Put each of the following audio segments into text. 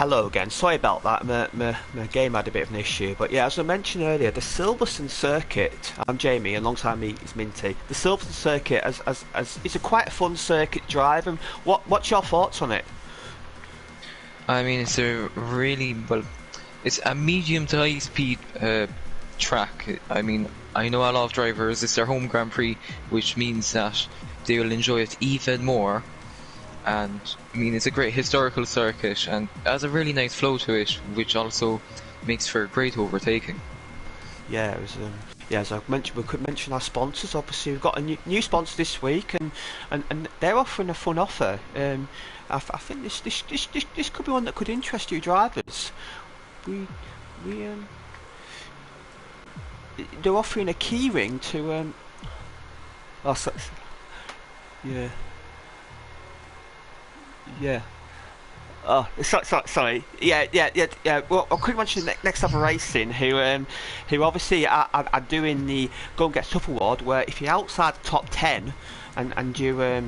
hello again. Sorry about that. My game had a bit of an issue, but yeah, as I mentioned earlier, the Silverstone circuit. I'm Jamie, and alongside me is Minty. The Silverstone circuit as it's a quite a fun circuit drive. And what's your thoughts on it? I mean, it's a really it's a medium to high speed track. I mean, I know a lot of drivers. It's their home Grand Prix, which means that they will enjoy it even more. And I mean, it's a great historical circuit and has a really nice flow to it, which also makes for great overtaking. Yeah, it was. Yeah, as I mentioned, we could mention our sponsors. Obviously, we've got a new sponsor this week, and they're offering a fun offer. I think this could be one that could interest you drivers. They're offering a key ring to yeah. Yeah. Oh, sorry. Yeah. Well, I couldn't mention Next Level Racing, who obviously are doing the Go and Get Stuff award, where if you're outside the top 10 and you're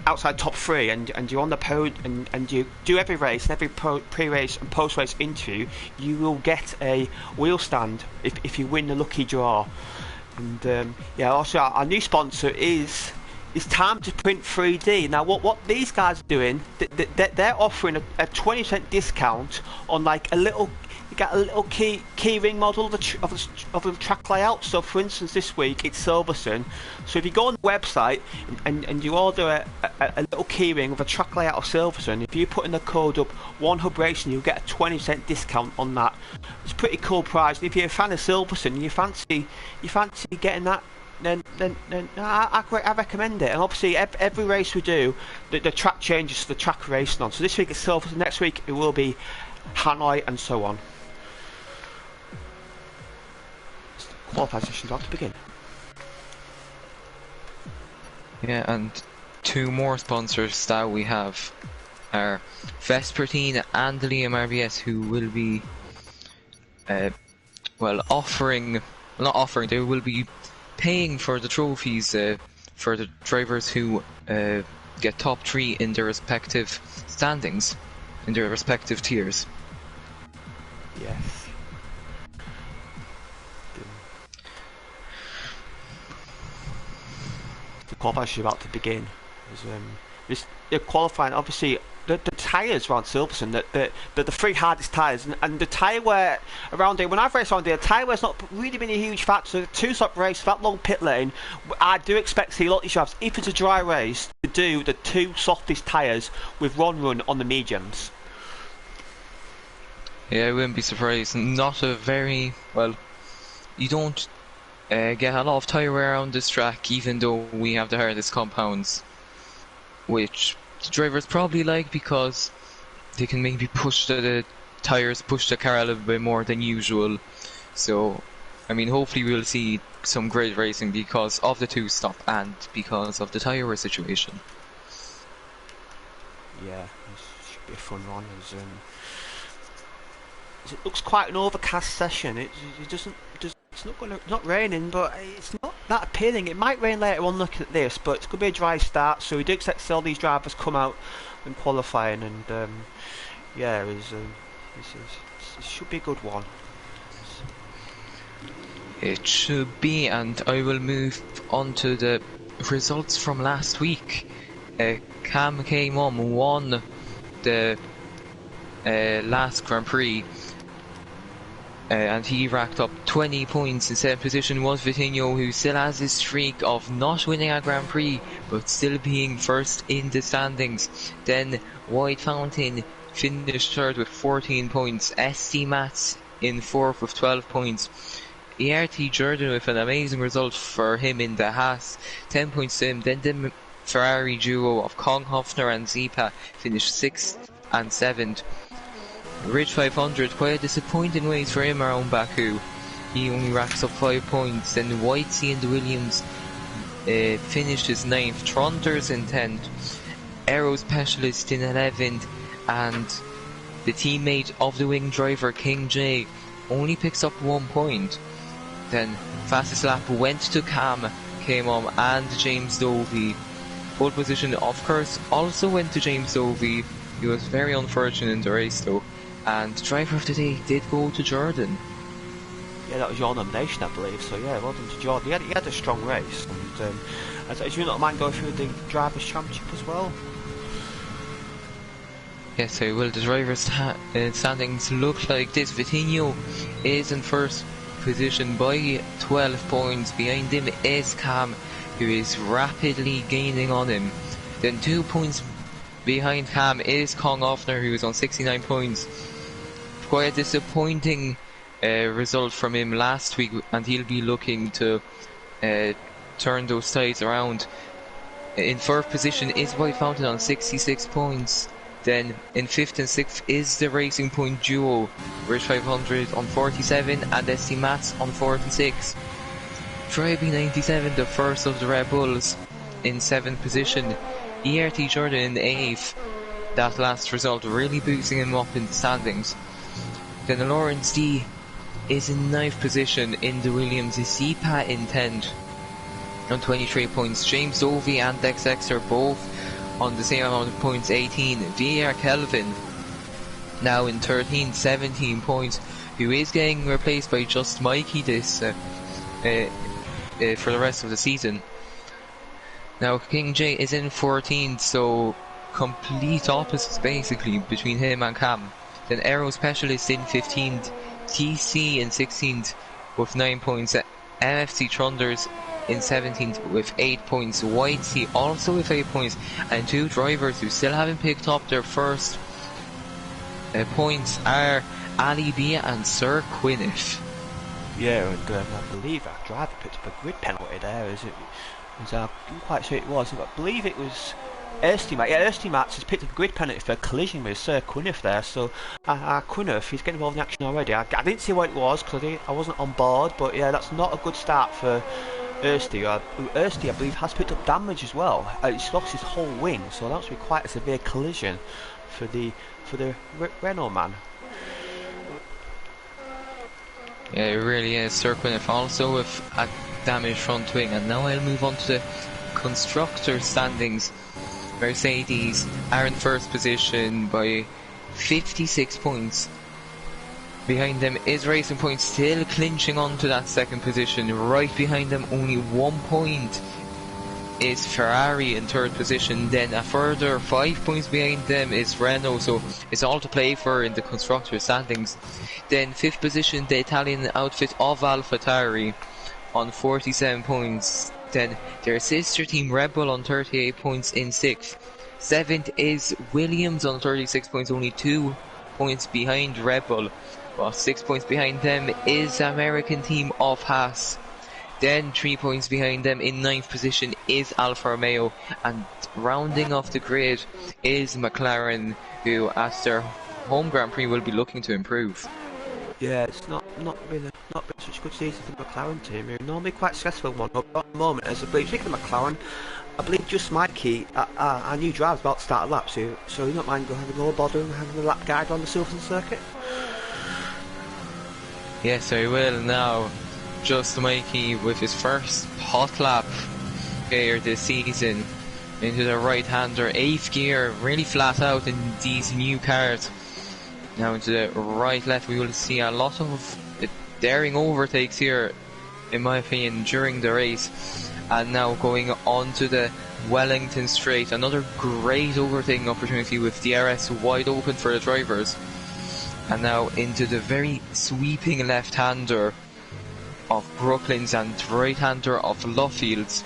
outside top 3 and you're on the podium and you do every race and every pre-race and post-race interview, you will get a wheel stand if you win the lucky draw. And also our new sponsor is Time to Print 3D. Now, what these guys are doing, they're offering a 20% discount on like you get a little key ring model of the track layout. So, for instance, this week it's Silverstone. So if you go on the website and you order a little key ring of a track layout of Silverstone, if you put in the code up OneHub Racing, you'll get a 20% discount on that. It's a pretty cool price. And if you're a fan of Silverstone and you fancy getting that, then I recommend it. And obviously every race we do, the track changes to the track we're racing on. So this week it's Silverstone, next week it will be Hanoi, and so on. Qualifying session's about to begin. Yeah, and two more sponsors that we have are Vespertine and Liam RBS, who will be they will be paying for the trophies for the drivers who get top 3 in their respective standings, in their respective tiers. Yes. The qualifying is about to begin. They're qualifying, obviously. The tyres around Silverstone, the 3 hardest tyres, and the tyre wear around here, when I've raced around here, tyre wear's not really been a huge factor. The 2-stop race, that long pit lane, I do expect to see a lot of these drivers, if it's a dry race, to do the 2 softest tyres with one run on the mediums. Yeah, I wouldn't be surprised. Not a very, you don't get a lot of tyre wear around this track, even though we have the hardest compounds, which the drivers probably like because they can maybe push the car a little bit more than usual. So, I mean, hopefully we'll see some great racing because of the 2-stop and because of the tyre wear situation. Yeah, it should be a fun run. It looks quite an overcast session. It's not raining, but it's not that appealing. It might rain later on looking at this, but it's going to be a dry start, so we do expect to see all these drivers come out and qualifying, and it should be a good one. It should be, and I will move on to the results from last week. Cam came on, won the last Grand Prix, and he racked up 20 points. In 7th position was Vitinho, who still has his streak of not winning a Grand Prix but still being first in the standings. Then White Fountain finished 3rd with 14 points. SC Mats in 4th with 12 points. ERT Jordan with an amazing result for him in the Haas, 10 points to him. Then the Ferrari duo of Kong Hofner and Zipa finished 6th and 7th. Ridge 500, quite a disappointing race for him around Baku. He only racks up 5 points. Then Whitesea and the Williams finished his 9th. Tronters in 10th. Aero Specialist in 11th. And the teammate of the wing driver, King J, only picks up 1 point. Then fastest lap went to Cam, came on, and James Dovey. Pole position, of course, also went to James Dovey, He was very unfortunate in the race though, and driver of the day did go to Jordan. Yeah, that was your nomination, I believe. So yeah, well done to Jordan. He had a strong race. And as you not mind going through the drivers' championship as well? Yes, so will the drivers' standings look like this? Vitinho is in first position by 12 points. Behind him is Cam, who is rapidly gaining on him. Then 2 points behind Cam is Kong Offner, who is on 69 points. Quite a disappointing result from him last week, and he'll be looking to turn those sides around. In fourth position is White Fountain on 66 points. Then in 5th and 6th is the Racing Point duo, Rich 500 on 47 and SC Mats on 46. Tribe 97, the first of the Red Bulls, in 7th position. ERT Jordan in 8th. That last result really boosting him up in the standings. Then Lawrence D is in 9th position in the Williams. Zipa in 10th on 23 points. James Dovey and Dex X are both on the same amount of points, 18. VAR Kelvin now in 13, 17 points, who is getting replaced by Just Mikey this for the rest of the season. Now King J is in 14th, so complete opposites basically between him and Cam. Then Aero Specialist in 15th, TC in 16th with 9 points, MFC Trunders in 17th with 8 points, YT also with 8 points, and 2 drivers who still haven't picked up their first points are Ali Bia and Sir Quinniff. Yeah, and I believe our driver picked up a grid penalty there. I'm not quite sure it was. I believe it was Ersty Matt. Yeah, Ersty Matt has picked up a grid penalty for a collision with Sir Quinniff there. So Quinniff, he's getting involved in action already. I didn't see what it was because I wasn't on board, but yeah, that's not a good start for Ersty. Ersty, I believe, has picked up damage as well. He's lost his whole wing, so that's be quite a severe collision for the Renault man. Yeah, it really is. Sir Quinniff also with a damaged front wing. And now I'll move on to the constructor standings. Mercedes are in first position by 56 points. Behind them is Racing Point, still clinching on to that second position. Right behind them, only 1 point, is Ferrari in third position. Then a further 5 points behind them is Renault, so it's all to play for in the constructor standings. Then fifth position, the Italian outfit of AlphaTauri on 47 points. Then their sister team Red Bull on 38 points in sixth. Seventh is Williams on 36 points, only 2 points behind Red Bull. Well, 6 points behind them is the American team of Haas. Then 3 points behind them in ninth position is Alfa Romeo, and rounding off the grid is McLaren, who at their home Grand Prix will be looking to improve. Yeah, it's not been such a good season for the McLaren team. They're normally quite stressful one, but at the moment, as I believe, speaking of McLaren, I believe just Mikey, our new driver's about to start a lap, so you don't mind having no bother and having a lap guide on the Silverstone circuit? Yes, I will now. Just Mikey with his first hot lap here this season into the right-hander, 8th gear, really flat out in these new cars. Now into the right-left, we will see a lot of daring overtakes here, in my opinion, during the race. And now going on to the Wellington Straight, another great overtaking opportunity with DRS wide open for the drivers. And now into the very sweeping left-hander of Brooklands and right-hander of Luffields.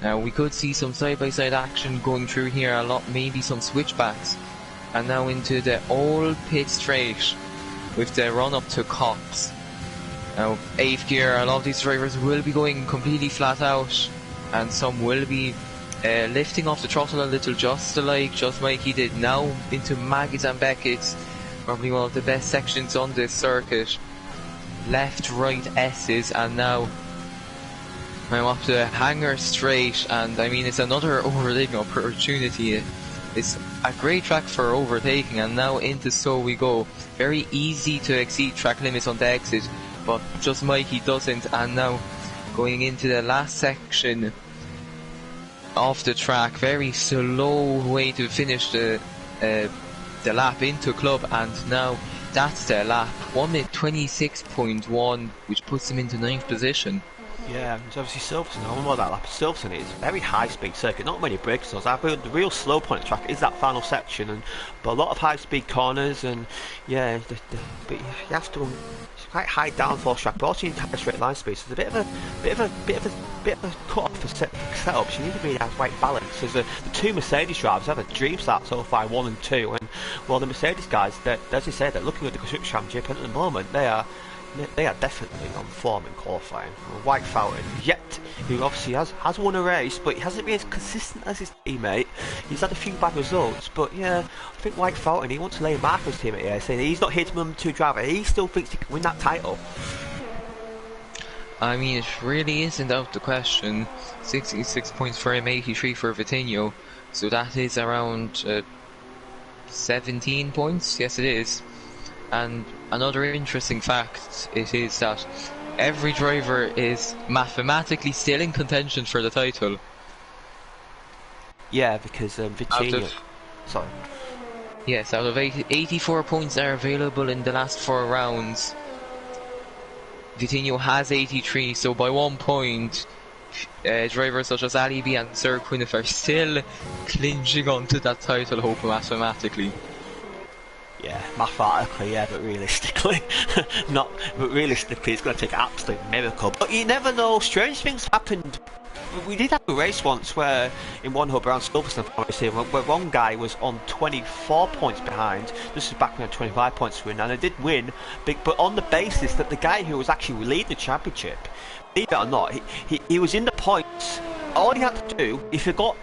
Now we could see some side-by-side action going through here a lot, maybe some switchbacks. And now into the old pit straight with the run-up to Cops. Now 8th gear, a lot of these drivers will be going completely flat out, and some will be lifting off the throttle a little, just like Just Mikey did. Now into Maggots and Beckett's, probably one of the best sections on this circuit. Left, right S's, and now I'm up to Hangar Straight, and I mean, it's another overtaking opportunity. It's a great track for overtaking, and now into So we go. Very easy to exceed track limits on the exit, but Just Mikey doesn't. And now going into the last section of the track, very slow way to finish the the lap into club, and now that's their lap. 1 minute 26.1, which puts them into 9th position. Yeah, it's obviously Silverstone. I don't know what that lap. Silverstone is a very high-speed circuit, not many break zones. The real slow point of the track is that final section, but a lot of high-speed corners, and yeah, but you have to. It's quite high downforce track, but also in high straight line speed. So there's a bit of a cut off for setups. You need to really have right balance. There's the two Mercedes drivers have a dream start so far, 1 and 2, and well, the Mercedes guys, as you say, they're looking at the constructors championship, and at the moment they are definitely on form in qualifying. White Fountain, yet, who obviously has won a race, but he hasn't been as consistent as his teammate. He's had a few bad results, but yeah, I think White Fountain, he wants to lay a mark on his teammate here, saying he's not here to number 2 driver. He still thinks he can win that title. I mean, it really isn't out of the question. 66 points for him, 83 for Vitinho, so that is around 17 points. Yes, it is. And another interesting fact it is that every driver is mathematically still in contention for the title. Yeah, because Vitinho... Sorry. Yes, out of 84 points are available in the last 4 rounds. Vitinho has 83, so by 1 point, drivers such as Ali B and Sir Quinniff are still clinching onto that title hope mathematically. Yeah, mathematically, yeah, but realistically, not. But realistically, it's going to take an absolute miracle. But you never know. Strange things happened. We did have a race once where, in one hub around Silverstone, where one guy was on 24 points behind. This is back when he had 25 points to win, and they did win, but on the basis that the guy who was actually leading the championship, believe it or not, he was in the points. All he had to do,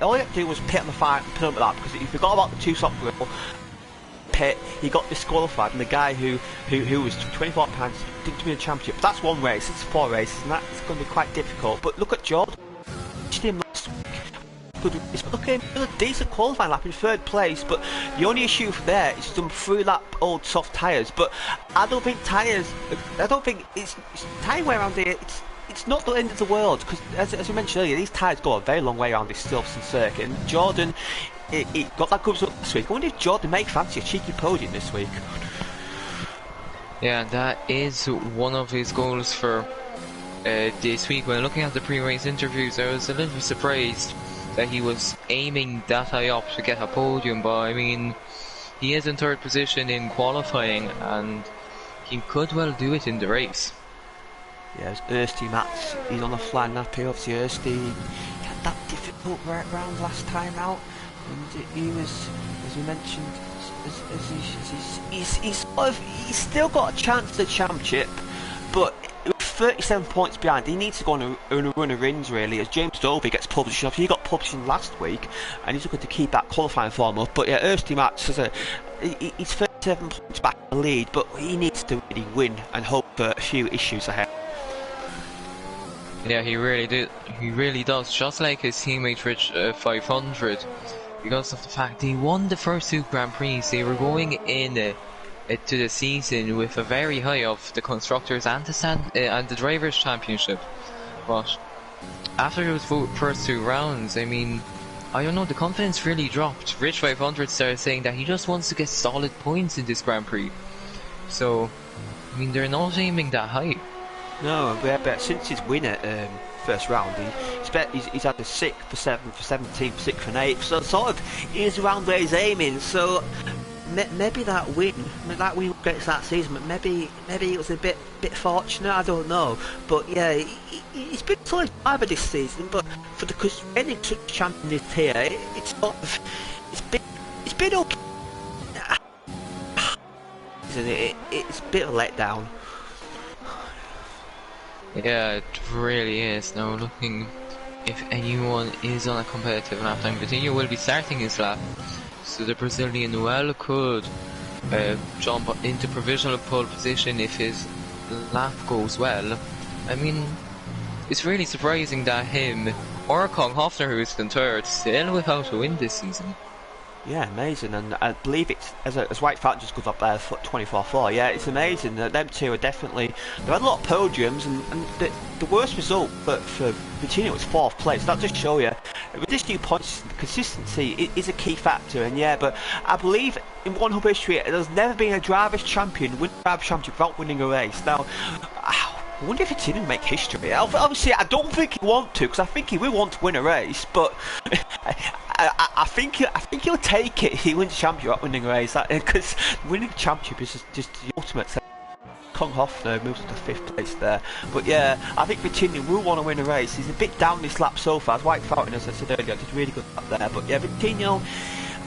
all he had to do was pit on the penultimate lap, because he forgot about the 2-stop grill. He got disqualified, and the guy who was 24 pounds didn't win the championship. But that's one race, it's 4 races, and that's going to be quite difficult. But look at Jordan, him last week. Good race, but look at him, he did a decent qualifying lap in 3rd place. But the only issue for there is some 3-lap old soft tyres. But I don't think it's tyre wear around here. It's not the end of the world, because as we mentioned earlier, these tyres go a very long way around this Silverstone circuit. And Jordan, he got that good result this week. I wonder if Jordan may fancy a cheeky podium this week. Yeah, that is one of his goals for this week. When looking at the pre-race interviews, I was a little bit surprised that he was aiming that high up to get a podium, but I mean, he is in 3rd position in qualifying, and he could well do it in the race. Yeah, Ersty Mats, he's on the flying nappy. Obviously Ersty had that difficult round last time out, and he was, as we mentioned, he's still got a chance at the championship, but with 37 points behind, he needs to go on a run of wins really, as James Dolby gets published. He got published last week, and he's looking to keep that qualifying form up. But yeah, Ersty Mats he's 37 points back in the lead, but he needs to really win and hope for a few issues ahead. Yeah, he really does, just like his teammate Rich 500, because of the fact they won the first 2 Grand Prix. They were going in to the season with a very high of the Constructors and the Drivers' Championship, but after those first 2 rounds, I mean, I don't know, the confidence really dropped. Rich 500 started saying that he just wants to get solid points in this Grand Prix, so I mean, they're not aiming that high. No, but since his win at first round, he's had a 6th, for 7th, for 17th, 6th and 8th, so sort of is around where he's aiming. So maybe that win gets that season, but maybe it was a bit fortunate. I don't know, but yeah, he's been solid driver this season. But for because any champion this here, it's sort of it's been okay. Isn't it? It's a bit of a letdown. Yeah, it really is. Now looking if anyone is on a competitive lap time, Vitinho will be starting his lap, so the Brazilian well could jump into provisional pole position if his lap goes well. I mean, it's really surprising that him or Kong Hofner, who is in 3rd, still without a win this season. Yeah, amazing, and I believe it's as White Fountain just goes up there for 24-4. Yeah, it's amazing that them two are definitely. They've had a lot of podiums, and the worst result for Vitinho was 4th place. That just shows you with this new point system, consistency is a key factor. And yeah, but I believe in one hub history, there's never been a drivers' champion win a drivers' championship without winning a race. Now, I wonder if it's going to make history. Obviously, I don't think he want to, because I think he will want to win a race. But I think he'll take it. He wins the championship without winning a race, because winning the championship is just the ultimate. Kong Hoffner moves to 5th place there. But yeah, I think Vitinho will want to win a race. He's a bit down this lap so far. As White Fountain, as I said earlier, did really good lap there. But yeah, Vitinho,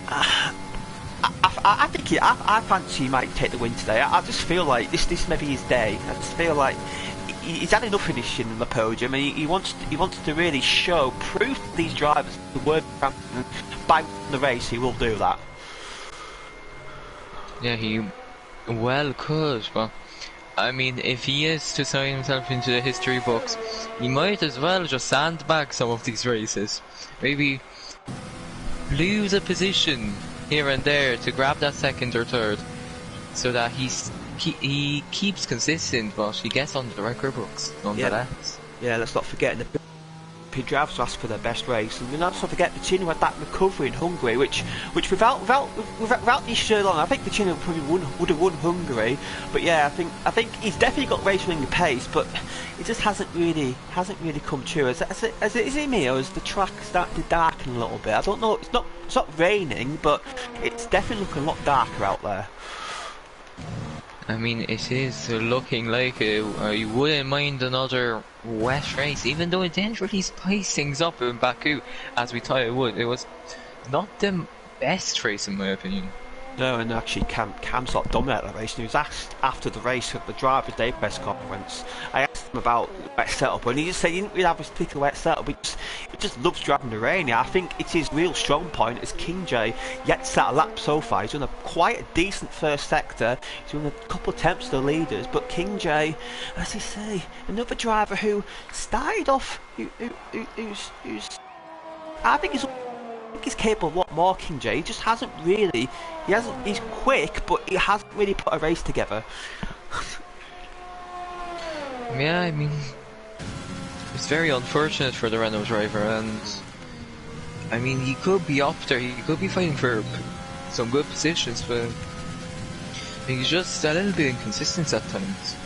I think I fancy he might take the win today. I just feel like this may be his day. I just feel like he's had enough finishing in the podium, and he wants to really prove to these drivers the world champion. By the race, he will do that. Yeah, he well could, but I mean, if he is to sign himself into the history books, he might as well just sandbag some of these races. Maybe lose a position here and there to grab that second or third, so that he keeps consistent, but he gets on the record books nonetheless. Yeah, let's not forget the drivers asked for their best race, and we not forget Vitinho had that recovery in Hungary, which without the issue on, I think Vitinho probably would have won Hungary. But yeah, I think he's definitely got race winning pace, but it just hasn't really come true. Is it me, or is the track starting to darken a little bit? I don't know. It's not raining, but it's definitely looking a lot darker out there. I mean, it is looking like you wouldn't mind another wet race, even though it didn't really spice things up in Baku as we thought it would. It was not the best race in my opinion. No, and actually Cam sort of dominated the race, and he was asked after the race at the Drivers' Day press conference. I asked him about wet setup, and he just said he didn't really have a particular wet setup. He just loves driving the rain. Yeah, I think it's his real strong point as King J yet set a lap so far. He's done quite a decent first sector. He's done a couple of attempts to the leaders, but King J, as you say, another driver who started off, who's I think he's capable of a lot more, King J. He just hasn't really. He's quick, but he hasn't really put a race together. Yeah, I mean, it's very unfortunate for the Renault driver, and I mean, he could be up there. He could be fighting for some good positions, but he's just a little bit inconsistent at times.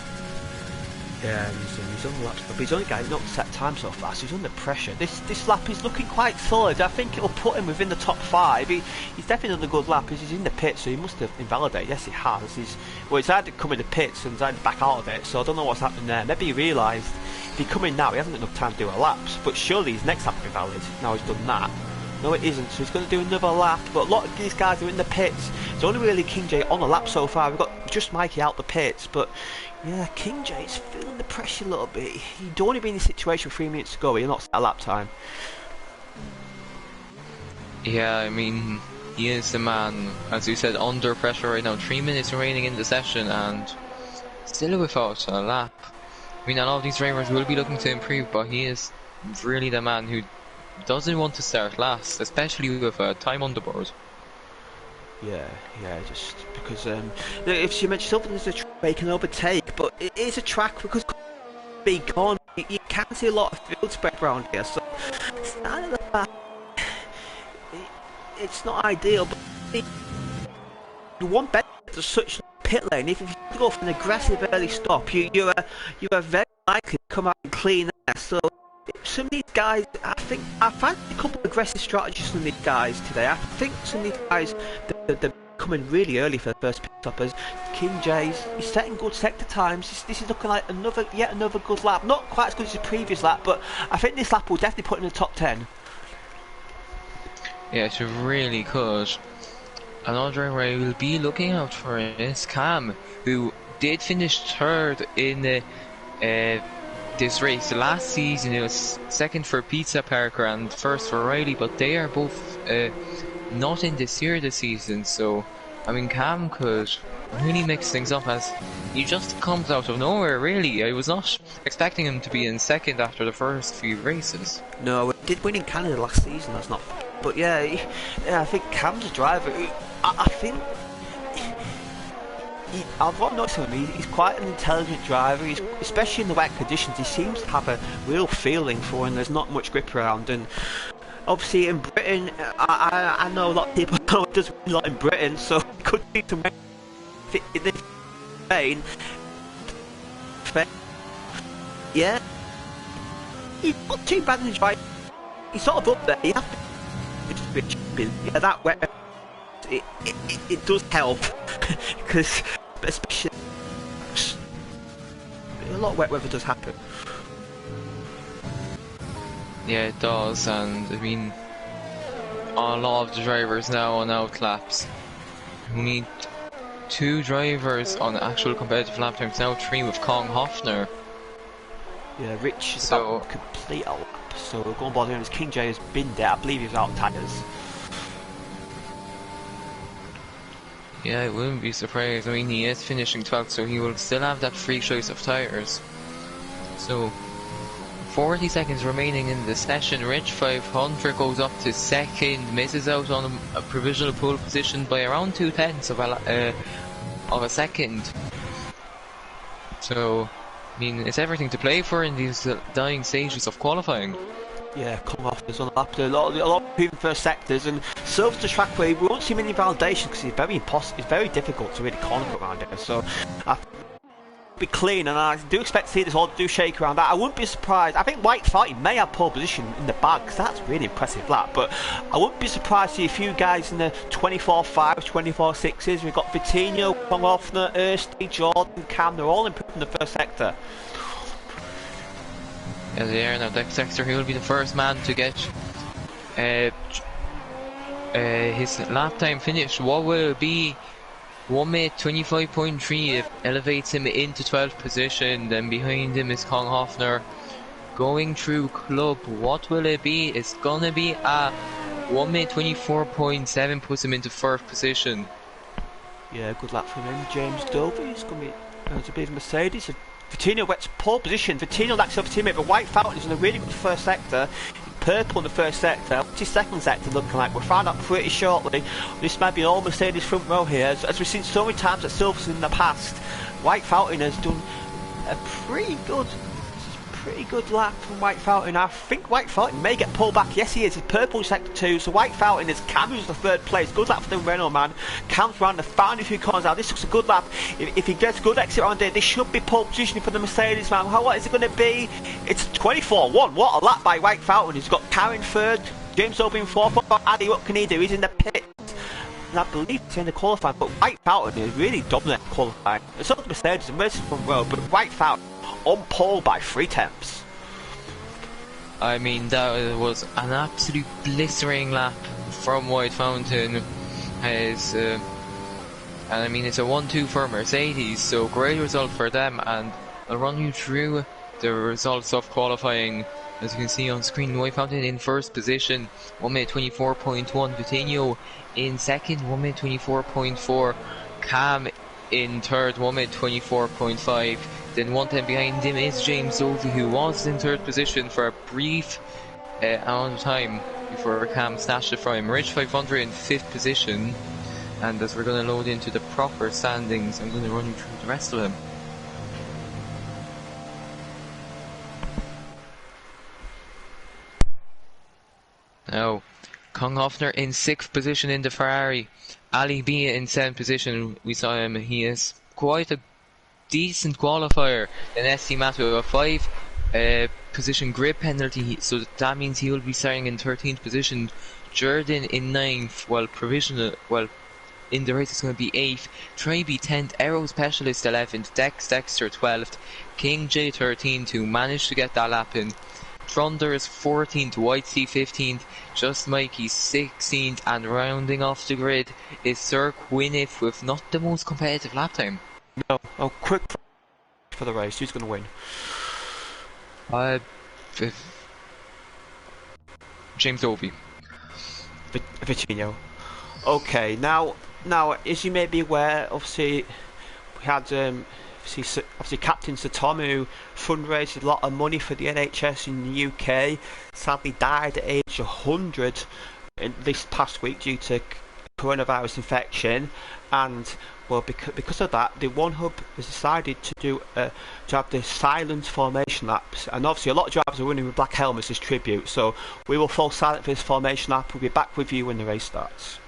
Yeah, he's on laps, but he's only got not set time so fast. He's under pressure. This lap is looking quite solid. I think it'll put him within the top 5. He's definitely done a good lap. He's in the pits, so he must have invalidated. Yes, he has. He's had to come in the pits and he's had to back out of it. So I don't know what's happening there. Maybe he realised if he come in now, he hasn't got enough time to do a laps. But surely his next lap will be valid. Now he's done that. No, it isn't. So he's going to do another lap. But a lot of these guys are in the pits. It's only really King J on a lap so far. We've got just Mikey out the pits, but. Yeah, King J's feeling the pressure a little bit. He'd only been in a situation 3 minutes ago. He'll not set a lap time. Yeah, I mean, he is the man, as you said, under pressure right now. 3 minutes remaining in the session and still without a lap. I mean, a lot of these drivers will be looking to improve, but he is really the man who doesn't want to start last, especially with time on the board. Yeah, just because if you mentioned something is a track they can overtake, but it is a track because big corner, you can't see a lot of field spread around here, so it's not the fact it's not ideal, but the one benefit to such pit lane, if you go for an aggressive early stop, you are very likely to come out and clean there. So some of these guys, I found a couple of aggressive strategies from these guys today. I think some of these guys, they're coming really early for the first pit stoppers. King J's, he's setting good sector times. This is looking like yet another good lap. Not quite as good as the previous lap, but I think this lap will definitely put him in the top 10. Yeah, it really could. Another driver I will be looking out for is Cam, who did finish third in this race. Last season it was second for Pizza Parker and first for Riley, but they are both not in this season, so I mean Cam could really mix things up as he just comes out of nowhere really. I was not expecting him to be in second after the first few races. No, he did win in Canada last season, that's not, but yeah, I think Cam's a driver. I think I've got noticed him. He's quite an intelligent driver. Especially in the wet conditions, he seems to have a real feeling for when there's not much grip around. And obviously in Britain, I know a lot of people know it does win a lot in Britain, so it could be to win in Spain. Yeah, he's not too bad in his right. He's sort of up there. You have to, yeah, that way. It does help because especially a lot of wet weather does happen. Yeah, it does, and I mean, a lot of the drivers now on out laps. We need 2 drivers on actual competitive lap times now, 3 with Kong Hofner. Yeah, Rich is about to complete a lap, so going by the King J has been there. I believe he was out of tyres. Yeah, I wouldn't be surprised. I mean, he is finishing 12th, so he will still have that free choice of tyres. So, 40 seconds remaining in the session. Rich 500 goes up to 2nd, misses out on a provisional pole position by around 0.2 of a second. So, I mean, it's everything to play for in these dying stages of qualifying. Yeah, come off. There's on after a lot of people in first sectors, and Silverstone track where we won't see many validations because it's very difficult to really corner cut around there. So I be clean, and I do expect to see this all do shake around that. I wouldn't be surprised. I think White Fighting may have pole position in the bag because that's really impressive lap. But I wouldn't be surprised to see a few guys in the 24.5s, 24.6s. We've got Vitinho, Hoffner, Ersty, Jordan, Cam. They're all improved in the first sector. Yeah, they are now. Dexter, he will be the first man to get his lap time finished. What will it be? 1 minute 25.3 elevates him into 12th position. Then behind him is Kong Hofner. Going through club, what will it be? It's gonna be a 1 minute 24.7, puts him into 1st position. Yeah, good luck for him. James Dovey is going to be a bit of Mercedes. Vitinho wets pole position. Vitinho lacks over teammate, but White Fountain is in a really good first sector. Purple in the first sector. What's his second sector looking like? We'll find out pretty shortly. This might be all Mercedes front row here. As we've seen so many times at Silverstone in the past, White Fountain has done a pretty good lap from White Fountain. I think White Fountain may get pulled back. Yes, he is. It's purple sector 2. So White Fountain is Cam, who's the 3rd place. Good lap for the Renault man. Cam's round the final few corners out. This looks a good lap. If he gets a good exit around there, this should be pole positioning for the Mercedes man. What is it going to be? It's 24-1. What a lap by White Fountain. He's got Karen 3rd, James Open 4th. Addy, what can he do? He's in the pit. And I believe it's in the qualifying, but White Fountain is really dominant qualifying. It's not the Mercedes, the Mercedes front row, but White Fountain on pole by 3/10. I mean, that was an absolute blistering lap from White Fountain. And I mean, it's a 1-2 for Mercedes, so great result for them. And I'll run you through the results of qualifying. As you can see on screen, White Fountain in 1st position, 1 minute 24.1. Vitinho in 2nd, 1 minute 24.4. Cam in 3rd, 1 minute 24.5. Then 1:10 behind him is James Dovey, who was in 3rd position for a brief amount of time before Cam snatched it from him. Rich 500 in 5th position, and as we're going to load into the proper standings, I'm going to run you through the rest of them. Now, Kong Hofner in 6th position in the Ferrari. Ali B in 7th position. We saw him. He is quite a decent qualifier. Then SC Matt with a 5 position grid penalty, so that means he will be starting in 13th position. Jordan in 9th, while in the race it's going to be 8th. Traby 10th, Aero Specialist 11th, Dexter 12th, King J 13th, who managed to get that lap in. Thunder is 14th, White Sea 15th, Just Mikey 16th, and rounding off the grid is Sir Gwyneth with not the most competitive lap time. No, quick for the race. Who's going to win? James Dovey. Vitinho. Okay, now, as you may be aware, obviously we had obviously Captain Sir Tom, who fundraised a lot of money for the NHS in the UK. Sadly, died at age 100 in this past week due to coronavirus infection, and well, because of that, the One Hub has decided to have the silent formation laps, and obviously a lot of drivers are running with black helmets as tribute. So we will fall silent for this formation lap. We'll be back with you when the race starts.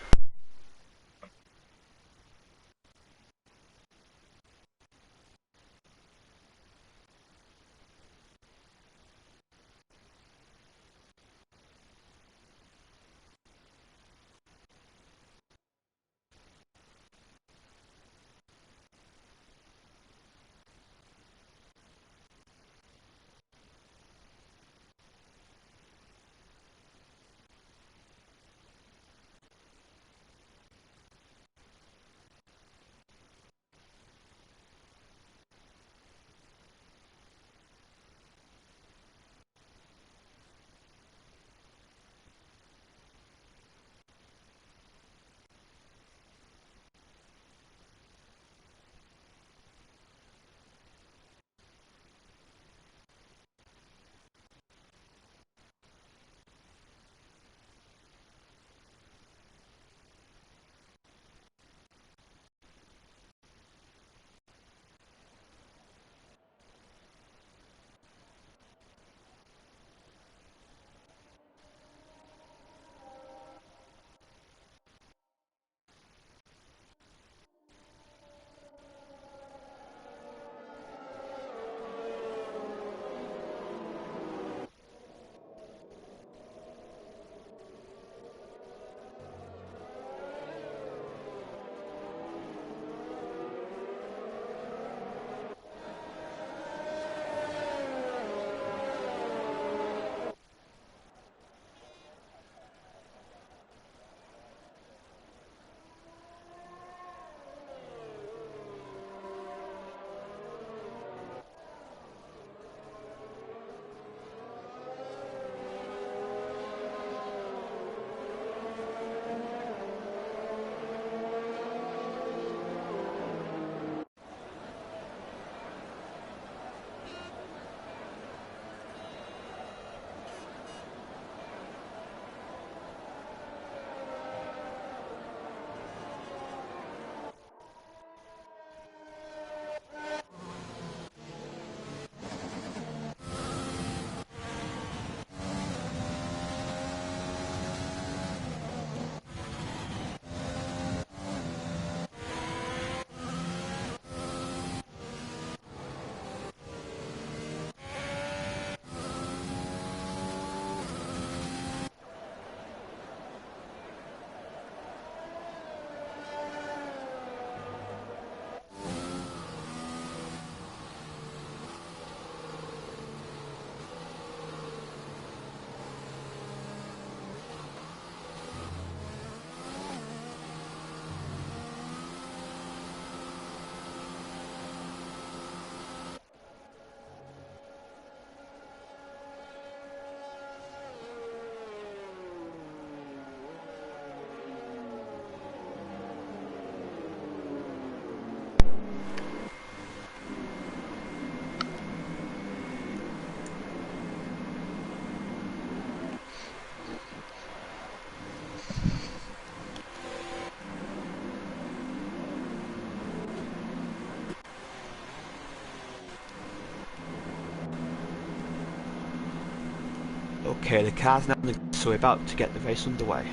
Okay, the car's now on the grid, so we're about to get the race underway.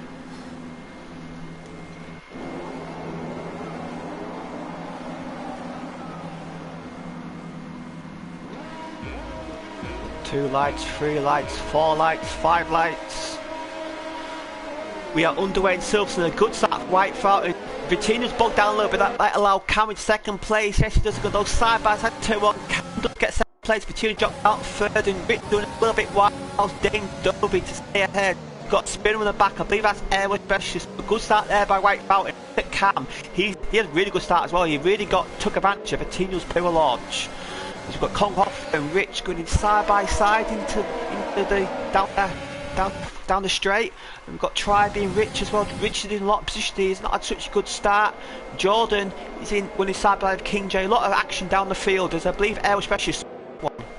Two lights, three lights, four lights, five lights. We are underway in Silverstone. A good start for White Fountain. Vittina's bogged down a little bit. That might allow Cam in second place. Yes, he does go those side by side turn one. Cam does get second place. Vittina dropped out third, and Rich doing a little bit wide. Dane Dobie to stay ahead. Got spin on the back. I believe that's Airwood Specialist. A good start there by White Fountain. Cam, he had a really good start as well. He really took advantage of Vittina's power launch. We've got Konghoff and Rich going in side by side into the down the straight. And we've got Tribe and Rich as well. Rich is in a lot of position. He's not had such a good start. Jordan is in winning side by King J. A lot of action down the field as I believe Air Specialist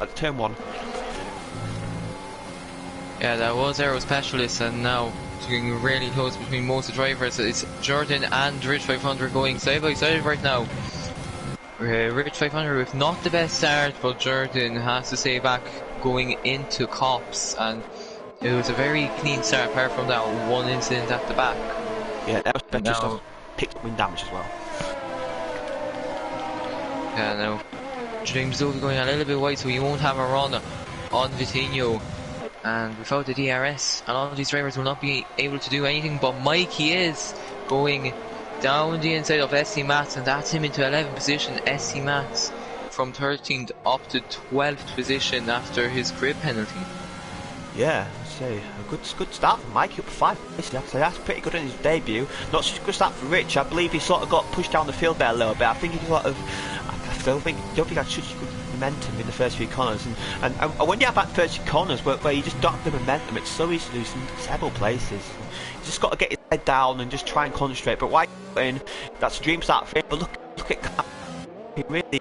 at turn one. Yeah, that was Aero Specialist, and now It's getting really close between most of the drivers. It's Jordan and Rich 500 going side by side right now. Rich 500 with not the best start, but Jordan has to stay back going into cops, and it was a very clean start apart from that one incident at the back. Yeah, that was just picked up wind damage as well. Yeah, now James will be going a little bit wide, so he won't have a run on Vitinho. And without the DRS, a lot of these drivers will not be able to do anything, but Mikey is going down the inside of SC Mats, and that's him into 11th position. SC Mats from 13th up to 12th position after his grid penalty. Yeah, I'd say a good start for Mikey, up 5 places. I'd say that's pretty good in his debut. Not such a good start for Rich. I believe he sort of got pushed down the field there a little bit. I think he sort of, I don't think had such good momentum in the first few corners, and when you have that first few corners where you just don't have the momentum, it's so easy to lose in several places. You just got to get his head down and just try and concentrate. But White in, that's a dream start for him. But look at Cam. He really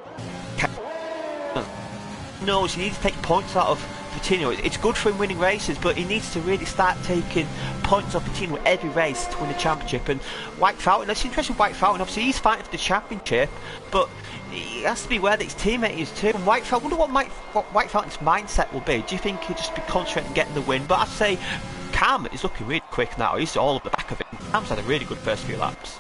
knows he needs to take points out of Vitinho. It's good for him winning races, but he needs to really start taking points off Vitinho every race to win the championship. And White Fountain, that's interesting. White Fountain, obviously he's fighting for the championship, but he has to be aware that his teammate is too. And White Fountain, I wonder what White Fountain's mindset will be. Do you think he'll just be concentrating on getting the win? But I'd say Cam is looking really quick now. He's all up the back of it. Cam's had a really good first few laps.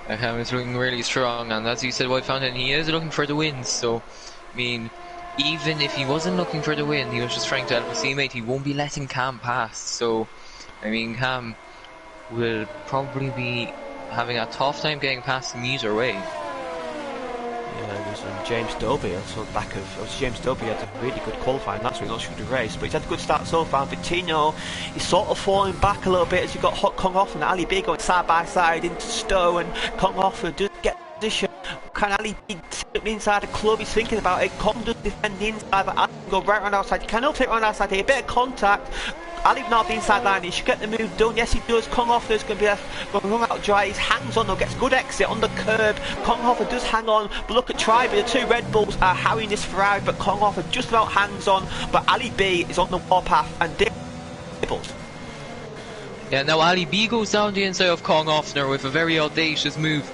Cam is looking really strong, and as you said, White Fountain, he is looking for the wins. So, I mean, even if he wasn't looking for the win, he was just trying to help his teammate. He won't be letting Cam pass. So, I mean, Cam will probably be having a tough time getting past him either way. Yeah, there's James Dobie on the back of James Dobie had a really good qualifying. That's why he lost the race, but he's had a good start so far. Vitinho, he's sort of falling back a little bit as you've got Kong Hoff and Ali B going side by side into Stowe, and Kong Hoff does get position. Can Ali B sit up the inside the club? He's thinking about it. Kong does defend the inside, but Ali can go right around outside. You can take around outside here, a bit of contact. Ali now the inside line, he should get the move done. Yes, he does. Kong Hoffer's going to be going out dry. He hangs on though, gets good exit on the curb. Kong Hoffer does hang on, but look at Tribe. The two Red Bulls are harrying this Ferrari, but Kong Hoffer just about hangs on. But Ali B is on the warpath and dibbles. Yeah, now Ali B goes down the inside of Kong Hoffner with a very audacious move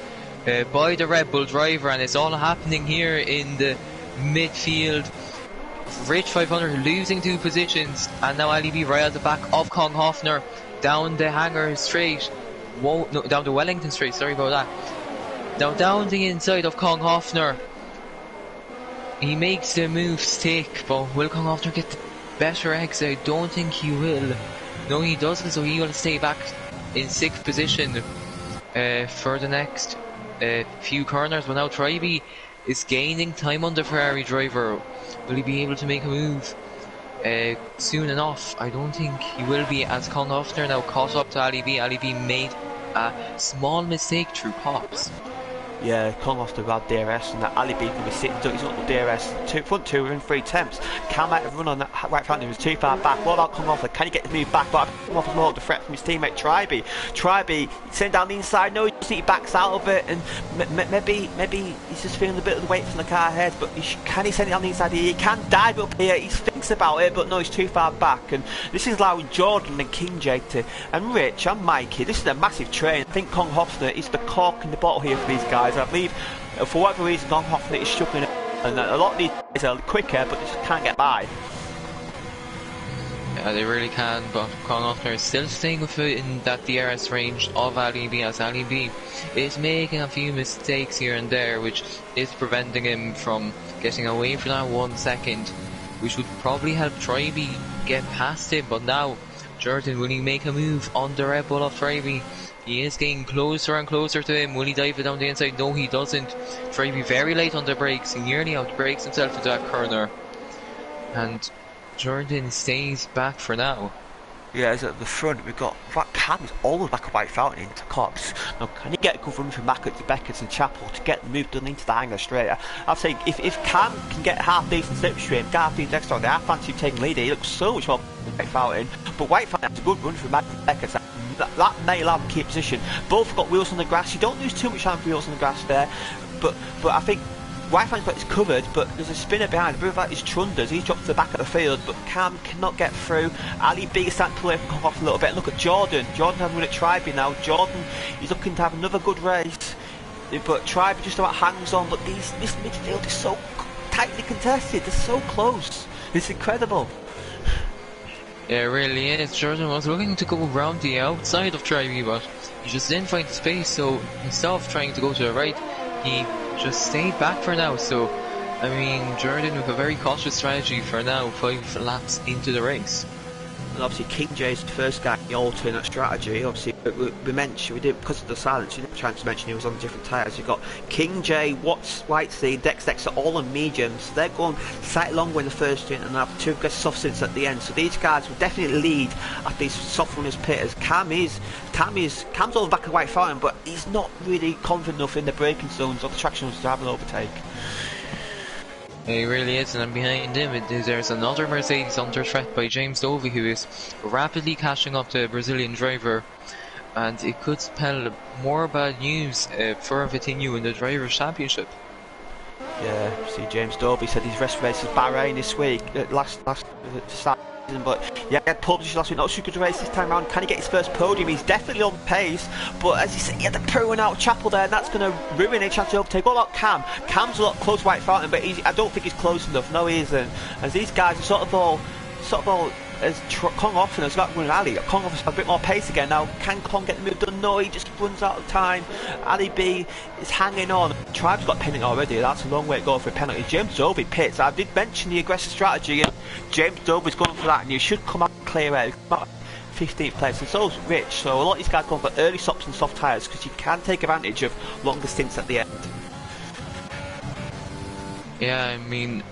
by the Red Bull driver, and it's all happening here in the midfield. Rich 500 losing 2 positions, and now Ali B right at the back of Kong Hoffner down the Hangar Straight. Whoa, no, down the Wellington Straight, sorry about that. Now down the inside of Kong Hoffner. He makes the move stick, but will Kong Hoffner get the better exit? I don't think he will. No, he doesn't, so he will stay back in 6th position for the next few corners. But now Tribe is gaining time on the Ferrari driver. Will he be able to make a move soon enough? I don't think he will be, as Kong Hoffner now caught up to Ali B. Ali B made a small mistake through pops. Yeah, Kong Hoffer had DRS, and that Ali B can be sitting, he's got the DRS, front 2 within 3 attempts. Cam might have run on that right front, he was too far back. What about Kong Hoffer? Can he get the move back? But Kong Hoffer's more of the threat from his teammate Tribe. Tribe, sitting down the inside, no, he backs out of it, and maybe he's just feeling a bit of the weight from the car ahead, but can he send it down the inside here? He can dive up here, he thinks about it, but no, he's too far back. And this is allowing Jordan and King Jake and Rich and Mikey, this is a massive train. I think Kong Hoffer is the cork in the bottle here for these guys. I believe for whatever reason Kong Hoffer is struggling, and a lot of these guys are quicker, but they just can't get by. Yeah, they really can, but Kong Hoffner is still staying within that DRS range of Ali B, as Ali B is making a few mistakes here and there, which is preventing him from getting away for that 1 second, which would probably help Tribe get past him. But now, Jordan, will he make a move on the Red Bull of Tribe? He is getting closer and closer to him. Will he dive it down the inside? No, he doesn't. Tribe very late on the brakes. He nearly outbrakes himself into that corner. And Jordan stays back for now. Yeah, as at the front, we've got that Cam is all the back of White Fountain into Cox. Now, can you get a good run from Beckett and Chapel to get the move done into the Hangar Straight? I'd say if Cam can get half decent slipstream, get half decent extra on there, I fancy taking lead. He looks so much more than White Fountain. But White Fountain has a good run from Beckett. That may allow him to keep position. Both got wheels on the grass. You don't lose too much time for wheels on the grass there. But I think right flank's got his covered, but there's a spinner behind. The that is Trunders. He's dropped to the back of the field, but Cam cannot get through. Ali B is starting to pull off a little bit. Look at Jordan. Jordan has won at Tribe now. Jordan is looking to have another good race, but Tribe just about hangs on. But this midfield is so tightly contested. They're so close. It's incredible. Yeah, it really is. Jordan was looking to go around the outside of Tribe, but he just didn't find the space, so instead of trying to go to the right, he just stayed back for now. So, I mean, Jordan with a very cautious strategy for now, 5 laps into the race. And obviously King J's the first guy in the alternate strategy. Obviously we did, because of the silence, we didn't try to mention he was on different tyres. You've got King J, Watts, Whitesea, Dexter all on mediums. So they're going slightly longer in the first stint and have 2 good soft stints at the end. So these guys will definitely lead at these soft runners pitters. Cam's over the back of White Fountain, but he's not really confident enough in the braking zones or the traction zones to have an overtake. He really is, and behind him there's another Mercedes under threat by James Dovey, who is rapidly catching up the Brazilian driver, and it could spell more bad news for Vitinho in the Drivers' Championship. Yeah, see, James Dovey said his rest race is Bahrain this week, last start. But yeah, he had pole position last week, not so good race this time around. Can he get his first podium? He's definitely on pace, but as you said, he had the pruning out Chapel there, and that's going to ruin a chance to overtake. What about Cam? Cam's a lot close to White Fountain, but I don't think he's close enough. No, he isn't. As these guys are sort of all as Kong Hoffman has got running Ali. Kong Hoffman's got a bit more pace again now. Can Kong get the move done? No, he just runs out of time. Ali B is hanging on. Tribe's got a penalty already. That's a long way to go for a penalty. James Dovey pits. I did mention the aggressive strategy, and James Dovey's going for that, and you should come out clear out. 15th place, and so's Rich. So a lot of these guys going for early stops and soft tyres because you can take advantage of longer stints at the end. Yeah, I mean,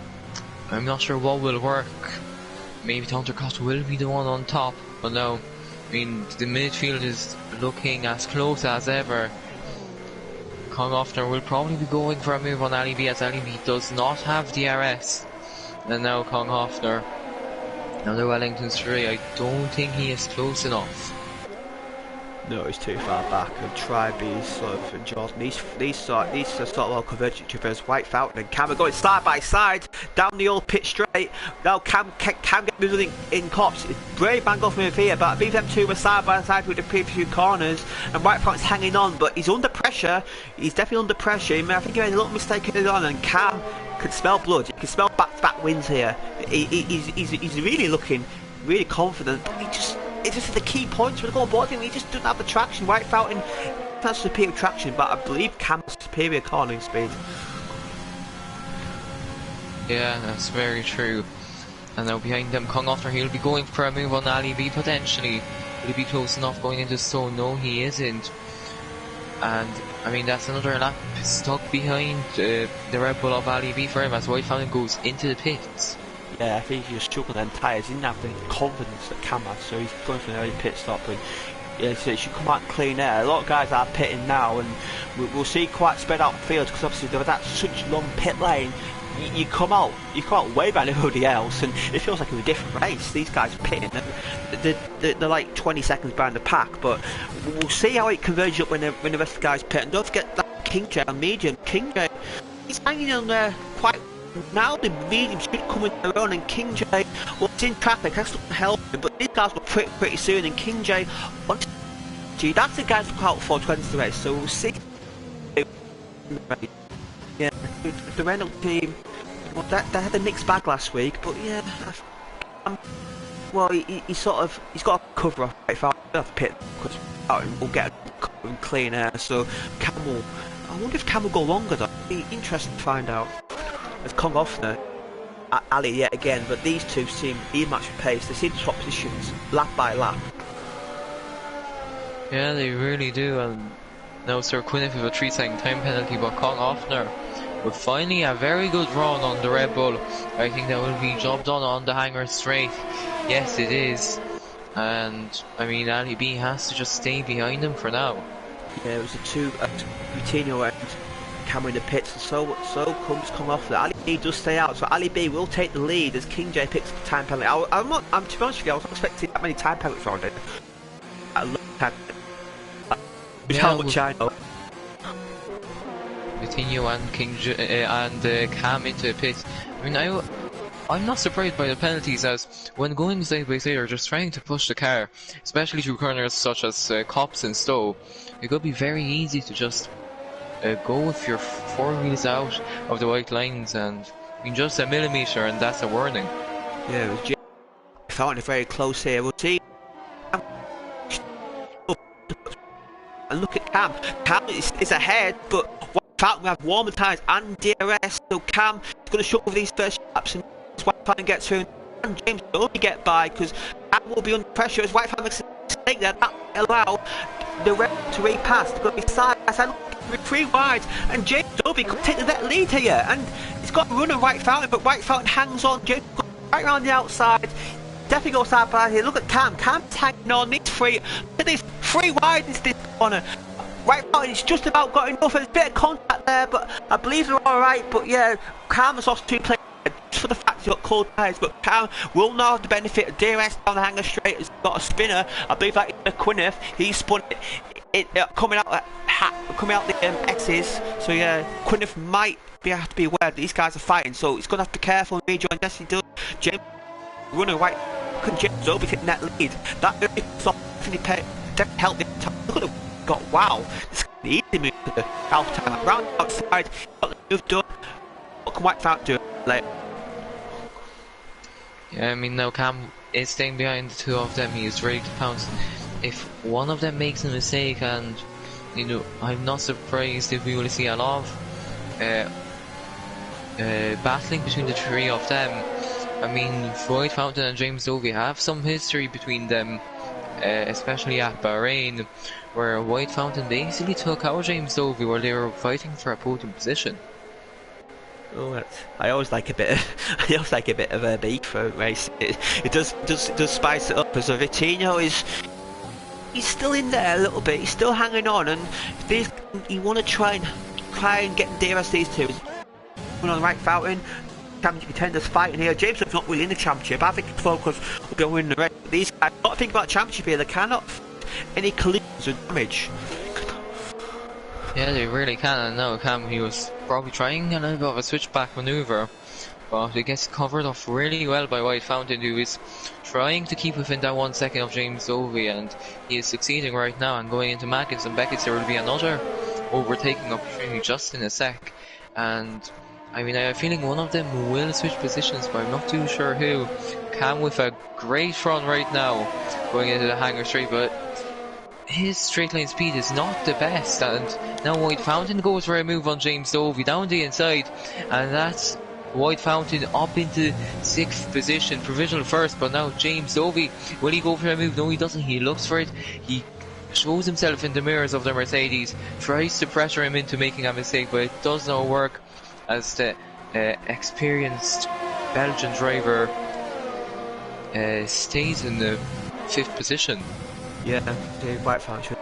I'm not sure what will work. Maybe Thundercross will be the one on top, but no. I mean, the midfield is looking as close as ever. Kong Hoffner will probably be going for a move on Ali B, as Ali B does not have DRS. And now Kong Hoffner, another Wellington Stray. I don't think he is close enough. No, he's too far back, and Tribe is sort of in Jordan. These sort of all converge each other as White Fountain and Cam are going side by side down the old pit straight. Now Cam get moving in cops. Brave man off move here, but these them two were side by side with the previous few corners, and White Fountain's hanging on, but he's under pressure. He's definitely under pressure. I think he made a little mistake early on, and Cam can smell blood. He can smell back wins here. He's really looking really confident, but it's just the key points for the goal board. He just doesn't have the traction. White Fountain has superior traction, but I believe Cam has superior cornering speed. Yeah, that's very true. And now behind them, Kong Hoffner, he'll be going for a move on Ali B potentially. Will he be close enough going into stone? No, he isn't. And I mean, that's another lap stuck behind the Red Bull of Ali B for him as White Fountain goes into the pits. Yeah, I think he was struggling on tyres. He didn't have the confidence that Cam had, so he's going for an early pit stop. And yeah, so it should come out clean air. A lot of guys are pitting now, and we'll see quite spread out fields because obviously there was that such long pit lane. You come out way behind everybody else, and it feels like it was a different race. These guys are pitting, and they're like 20 seconds behind the pack. But we'll see how it converges up when the rest of the guys pit. And don't forget that King J on medium. King J, he's hanging on there quite. Now the medium should come in their own, and King J was in traffic. That's not helping, but these guys were pretty soon. And King J, that's the guys to look out for to enter the race. So we'll see. Yeah, the Renault team. Well, they had a mixed bag last week, but yeah. Well, he's got a cover off if I have pit because we'll get a cover and clean air. So Cam I wonder if Cam will go longer though. It'd be interesting to find out. As Kong Hoffner, Ali yet again, but these two seem even match with pace. They seem to swap positions lap by lap. Yeah, they really do. And now Sir Quinniff with a 3-second time penalty, but Kong Hoffner with finally a very good run on the Red Bull. I think that will be job done on the hanger straight. Yes, it is. And I mean, Ali B has to just stay behind him for now. Yeah, it was the two Coutinho and Cameron in the pits, and so comes Kong Hoffner. Ali B does stay out, so Ali B will take the lead as King J picks the time penalty. I'm to be honest with you, I was not expecting that many time penalties on it. How much I know. Coutinho and Cam into pit. I mean, I'm not surprised by the penalties, as when going side by side or just trying to push the car, especially through corners such as Cops and Stowe, it could be very easy to just go with your four wheels out of the white lines, and I mean, just a millimetre and that's a warning. Yeah, it was found it very close here. We'll see. And look at Cam. Cam is ahead, but Fountain we have warmer tyres and DRS, so Cam is going to shut over these first laps and White Fountain gets through, and James will only get by because Cam will be under pressure as White Fountain makes a mistake there. That will allow the ref to repass. It's going to be side by side, 3 wide, and James Dobie could take that lead here, and he's got a run on White Fountain, but White Fountain hangs on. James goes right around the outside. Definitely go side by here. Look at Cam. Cam's hanging on. These 3. Look at this 3 wide in this corner. White Fountain, it's just about got enough. There's a bit of contact there, but I believe they're all right. But yeah, Cam has lost 2 players just for the fact he's got cold tyres. But Cam will now have the benefit of DRS down the hanger straight. He's got a spinner. I believe that is Quinneth. He's spun it coming out the X's. So yeah, Quinneth might have to be aware that these guys are fighting. So he's going to have to be careful and rejoin. Yes, he does. James running right. Could James Dobie taking that lead? That definitely helped the time. Look at the wow, this is an easy move to the outside, round outside, got the move done. What can White Fountain do later? Yeah, I mean, now Cam is staying behind the 2 of them. He is ready to pounce if one of them makes a mistake, and you know, I'm not surprised if we will see a lot of battling between the 3 of them. I mean, White Fountain and James Dobie have some history between them, especially at Bahrain, where White Fountain basically took out James Dobie while they were fighting for a podium position. Oh, I always like a bit of a beef for race. It does spice it up, as Vitinho he's still in there a little bit. He's still hanging on, and you want to try and get DRS these 2. On the White Fountain. Championship contenders fighting here. James is not really in the championship. I think his focus will be on winning the race. These guys got to think about championship here. They cannot any collisions or damage. Yeah, they really can. And now Cam, he was probably trying a little bit of a switchback maneuver, but it gets covered off really well by White Fountain, who is trying to keep within that 1 second of James Dobie, and he is succeeding right now. And going into Mackens and Beckett's, there will be another overtaking opportunity just in a sec. And I mean, I have a feeling one of them will switch positions, but I'm not too sure who. Cam with a great run right now, going into the hanger straight, but his straight line speed is not the best, and now White Fountain goes for a move on James Dobie down the inside, and that's White Fountain up into 6th position, provisional first. But now James Dobie, will he go for a move? No, he doesn't. He looks for it. He shows himself in the mirrors of the Mercedes, tries to pressure him into making a mistake, but it does not work, as the experienced Belgian driver stays in the 5th position. Yeah, the White Fountain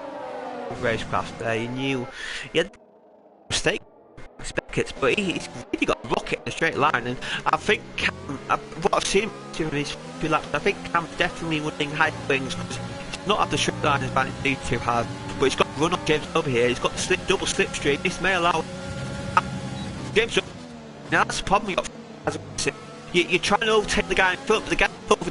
racecraft there. He knew he had a mistake, but he's really got a rocket in a straight line, and I think Cam, what I've seen during these few laps, I think Cam's definitely winning high wings because he's not have the straight line advantage he needs to have, but he's got to run on James over here. He's got the double slipstream. This may allow James. Now that's the problem you got. You're trying to overtake the guy in front, but the guy over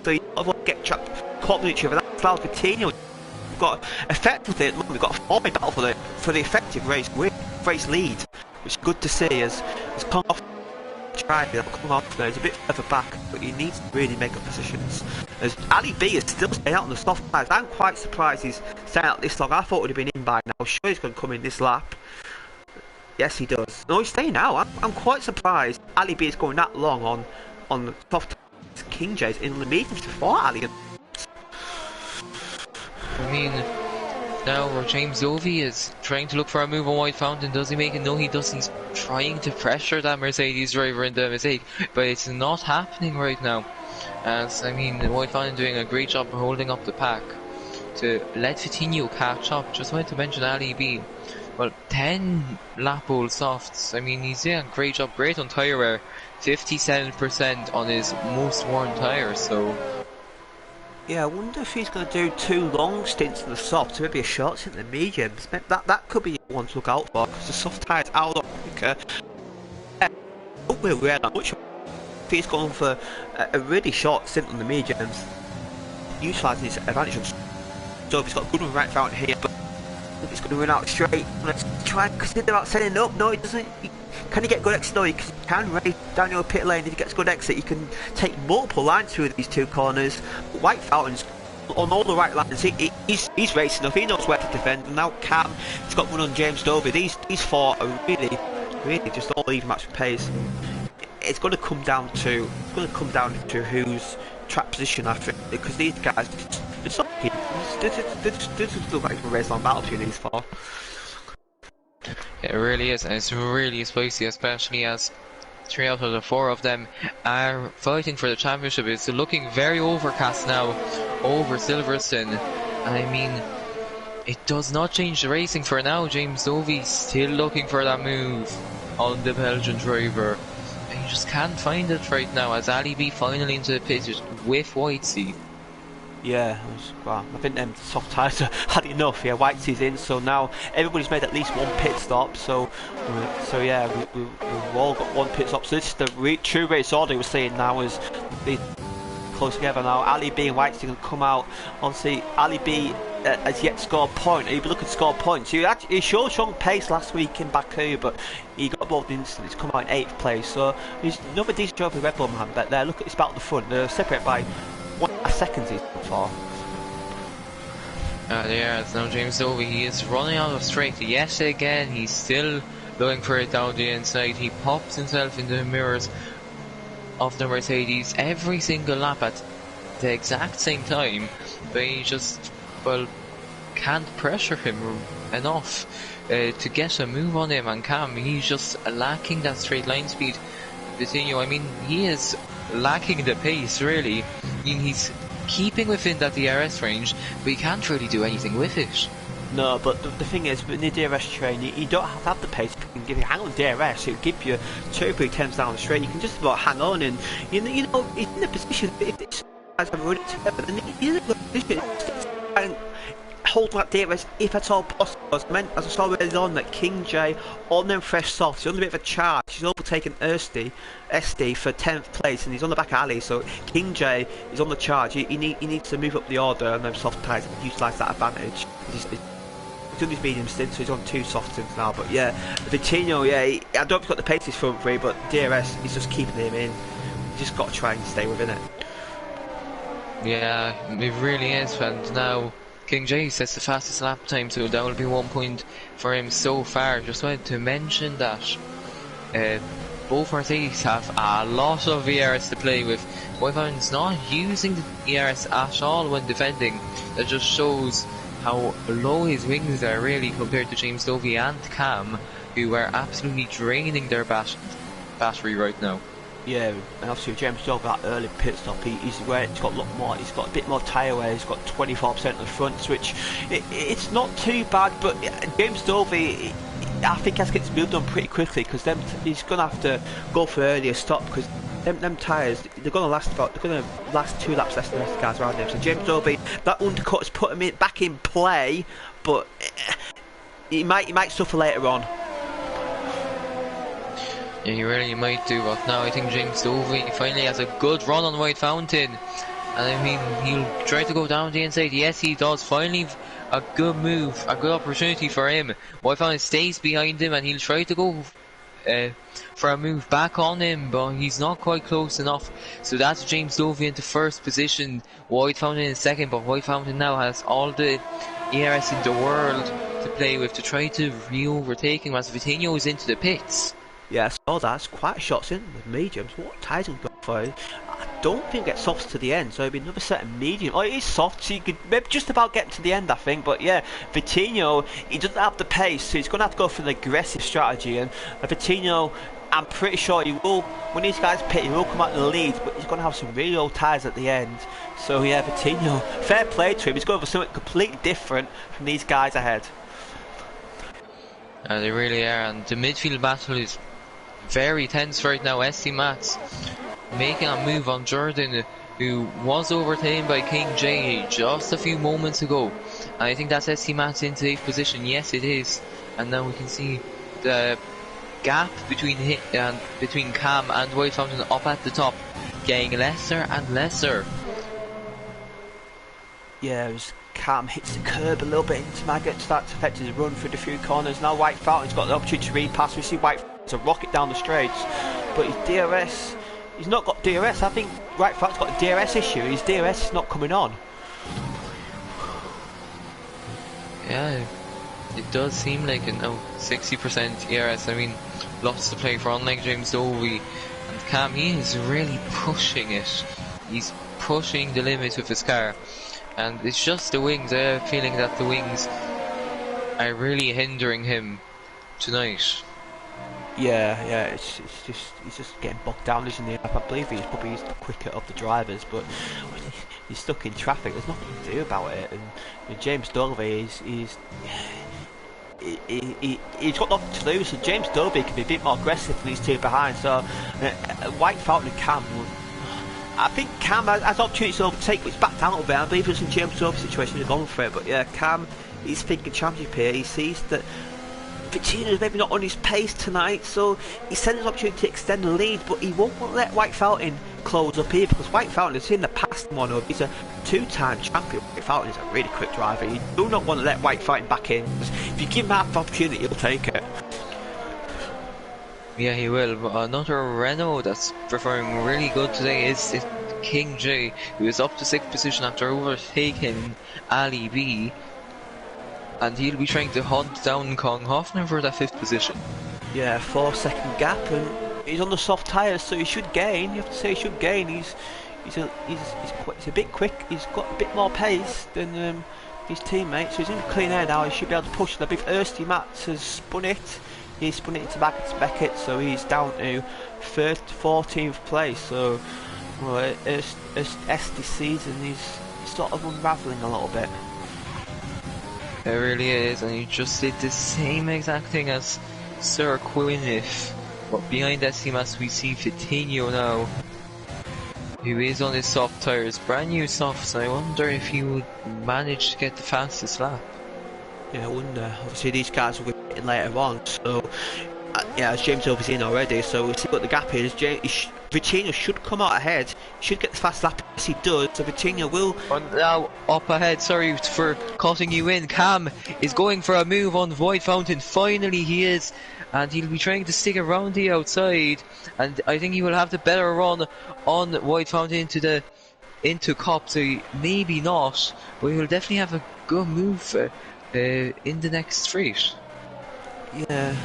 so you don't want to get trapped caught with each other. That's allowed Coutinho. We've got effectively at the moment, we've got a 4-way battle for the effective race lead, which is good to see as come off come off there. He's a bit further back, but he needs to really make up positions. As Ali B is still staying out on the soft tyres. I'm quite surprised he's staying out this long. I thought he'd have been in by now. Sure, he's going to come in this lap. Yes, he does. No, he's staying out. I'm quite surprised Ali B is going that long on the soft. King J's in the meetings before Ali. I mean, now James Dobie is trying to look for a move on White Fountain. Does he make it? No, he doesn't. He's trying to pressure that Mercedes driver into a mistake, but it's not happening right now. As I mean, White Fountain doing a great job of holding up the pack to let Vitinho catch up. Just wanted to mention Ali B. Well, 10 lap old softs. I mean, he's doing a great job. Great on tyre wear. 57% on his most worn tyres. So Yeah, I wonder if he's going to do 2 long stints in the softs, maybe a short stint in the mediums. That could be one to look out for, because the soft tyres are a lot quicker. I don't really wear that much. If he's going for a really short stint on the mediums, utilising his advantage on stuff, he's got a good one right out here, but he's going to run out straight. Let's try and consider about setting up. No, he doesn't. Can he get good exit? No, he can race down your pit lane. If he gets good exit, he can take multiple lines through these 2 corners. White Fountain's on all the right lines. He's racing enough. He knows where to defend. And now Cam, he's got one on James Dovey. These 4 are really just all even match with pace. It's going to come down to who's track position after it, because these guys, it's not. They just look like a race on battle between these 4. It really is, and it's really spicy, especially as 3 out of the 4 of them are fighting for the championship. It's looking very overcast now over Silverstone. I mean, it does not change the racing for now. James Dovey still looking for that move on the Belgian driver. And he just can't find it right now, as Ali B finally into the pit with Whitesea. Yeah, well, I think them soft tyres had enough. Yeah, Whitesey's in, so now everybody's made at least 1 pit stop. So yeah, we've all got 1 pit stop. So this is the true race order we're seeing now, is be close together now. Ali B and Whitesey can come out. Obviously, Ali B has yet to score a point. He'll be looking to score points. He showed strong pace last week in Baku, but he got involved in incident. He's come out in 8th place. So he's another decent job with Red Bull man. But there, look at this battle at the front. They're separated by 1 second he's for. There is now James Dovey. He is running out of straight yet again. He's still looking for it down the inside. He pops himself into the mirrors of the Mercedes every single lap at the exact same time, but he just, well, can't pressure him enough to get a move on him. And Cam, he's just lacking that straight line speed. Vitinho, I mean, he is lacking the pace, really. I mean, he's keeping within that DRS range, but he can't really do anything with it. No, but the thing is, in the DRS train, you don't have the pace. You can give you hang on DRS, it'll give you 2 attempts down the straight. You can just about hang on, and you know, he's in a position. If this guys have run it together, then he's in a good position. And hold that DRS if at all possible. As I saw earlier on, that King J on them fresh softs, he's on a bit of a charge. He's overtaken SD for 10th place, and he's on the back alley. So King J is on the charge. He needs to move up the order on them soft tyres and utilise that advantage. He's done his medium stint, so he's on 2 soft stints now. But yeah, Vitinho, yeah, I don't know if he's got the pace his front 3, but DRS, he's just keeping him in. You just got to try and stay within it. Yeah, it really is. And now King J sets the fastest lap time, so that will be 1 point for him so far. Just wanted to mention that both Mercedes have a lot of ERS to play with. Whitefountain's not using the ERS at all when defending. That just shows how low his wings are, really, compared to James Dovey and Cam, who are absolutely draining their battery right now. Yeah, and obviously James Dovey, that early pit stop, he's got a lot more. He's got a bit more tyre wear. He's got 24% of the fronts, which it's not too bad. But James Dovey, I think, has to get his move done pretty quickly, because he's gonna have to go for earlier stop, because them tyres, they're gonna last 2 laps less than the rest of the guys around him. So James Dovey, that undercut has put him back in play, but he might suffer later on. Yeah, he really might do, but now I think James Dovey finally has a good run on White Fountain. And I mean, he'll try to go down the inside. Yes, he does. Finally, a good move, a good opportunity for him. White Fountain stays behind him, and he'll try to go for a move back on him, but he's not quite close enough. So that's James Dovey into first position, White Fountain in second, but White Fountain now has all the ERS in the world to play with to try to re-overtake him as Vitinho is into the pits. Yeah, I saw that. It's quite a shot in with mediums. What tyres will go for? I don't think it gets softs to the end, so it'll be another set of medium. Oh, it is soft, so you could maybe just about get to the end, I think. But yeah, Vitinho, he doesn't have the pace, so he's going to have to go for an aggressive strategy. And Vitinho, I'm pretty sure he will, when these guys pit, he will come out in the lead, but he's going to have some really low tyres at the end. So yeah, Vitinho, fair play to him. He's going for something completely different from these guys ahead. They really are, and the midfield battle is very tense right now. SC Mats making a move on Jordan who was overtaken by King J just a few moments ago. And I think that's SC Matt's into 8th position. Yes, it is. And now we can see the gap between between Cam and White Fountain up at the top, getting lesser and lesser. Yeah, as Cam hits the curb a little bit into Maggot, starts affecting his run through the few corners. Now White Fountain's got the opportunity to repass. We see White Fountain's a rocket down the straights, but his DRS, he's not got DRS. I think White Fountain's got a DRS issue. His DRS is not coming on. Yeah, it does seem like it now. 60% DRS. I mean, lots to play for, unlike James Dovey. And Cam, he is really pushing it. He's pushing the limit with his car. And it's just the wings. I have a feeling that the wings are really hindering him tonight. Yeah, it's just he's just getting bogged down, isn't he? I believe he's probably the quicker of the drivers, but he's stuck in traffic. There's nothing to do about it. And James Dovey he's got nothing to lose. So James Dovey can be a bit more aggressive than these two behind. So White Fountain and Cam. I think Cam has opportunities to overtake, but it's backed down a little bit. I believe it's in James Dovey's situation he's gone for it. But yeah, Cam, he's thinking championship here. He sees that Vittino's maybe not on his pace tonight, so he sends an opportunity to extend the lead, but he won't let White Fountain close up here, because White Fountain has seen the past one of, he's a two-time champion. White Fountain is a really quick driver. You do not want to let White Fountain back in. If you give him half the opportunity, he'll take it. Yeah, he will. But another Renault that's performing really good today is King J, who is up to 6th position after overtaking Ali B. And he'll be trying to hunt down Kong Hoffner for that 5th position. Yeah, 4-second gap, and he's on the soft tyres, so he should gain. You have to say he should gain. He's a bit quick. He's got a bit more pace than his teammates. So he's in clean air now. He should be able to push. I believe Ersty Mats has spun it. He's spun it into Beckett, so he's down to 14th place. So, well, Esty's season is sort of unravelling a little bit. It really is, and he just did the same exact thing as Sir Quinniff. But behind SCMAS we see Vitinho now, who is on his soft tyres, brand new softs. I wonder if he would manage to get the fastest lap. Yeah, I wonder. Obviously these guys will be hitting later on, so yeah, as James Over's in already, so we'll see what the gap is. Vitinho should come out ahead, should get the fast lap. Yes, he does, so Vitinho will. And now up ahead, sorry for cutting you in, Cam is going for a move on White Fountain. Finally he is, and he'll be trying to stick around the outside, and I think he will have the better run on White Fountain into Cop, so maybe not, but he will definitely have a good move in the next straight. Yeah,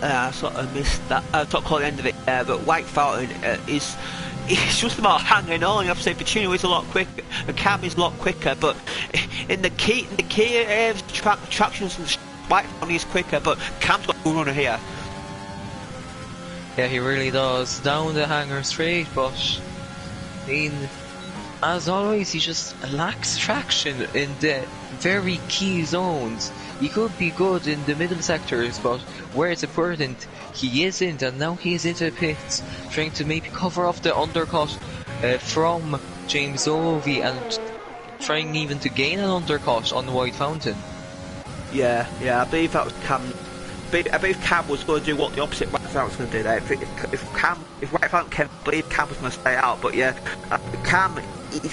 I sort of missed that. I don't call the end of it, but White Fountain is just about hanging on. You have to say Vitinho is a lot quicker, and Cam is a lot quicker, but in the key areas, tractions, and White Fountain is quicker, but Cam's got a runner here. Yeah, he really does. Down the hanger straight, but I mean, as always, he just lacks traction in the very key zones. He could be good in the middle sectors, but where it's important, he isn't, and now he is into the pits, trying to maybe cover off the undercut from James Ovey, and trying even to gain an undercut on the White Fountain. Yeah, I believe that was Cam. I believe Cam was going to do what the opposite White Fountain was going to do there. If White Fountain came, I believe Cam was going to stay out, but yeah, Cam, he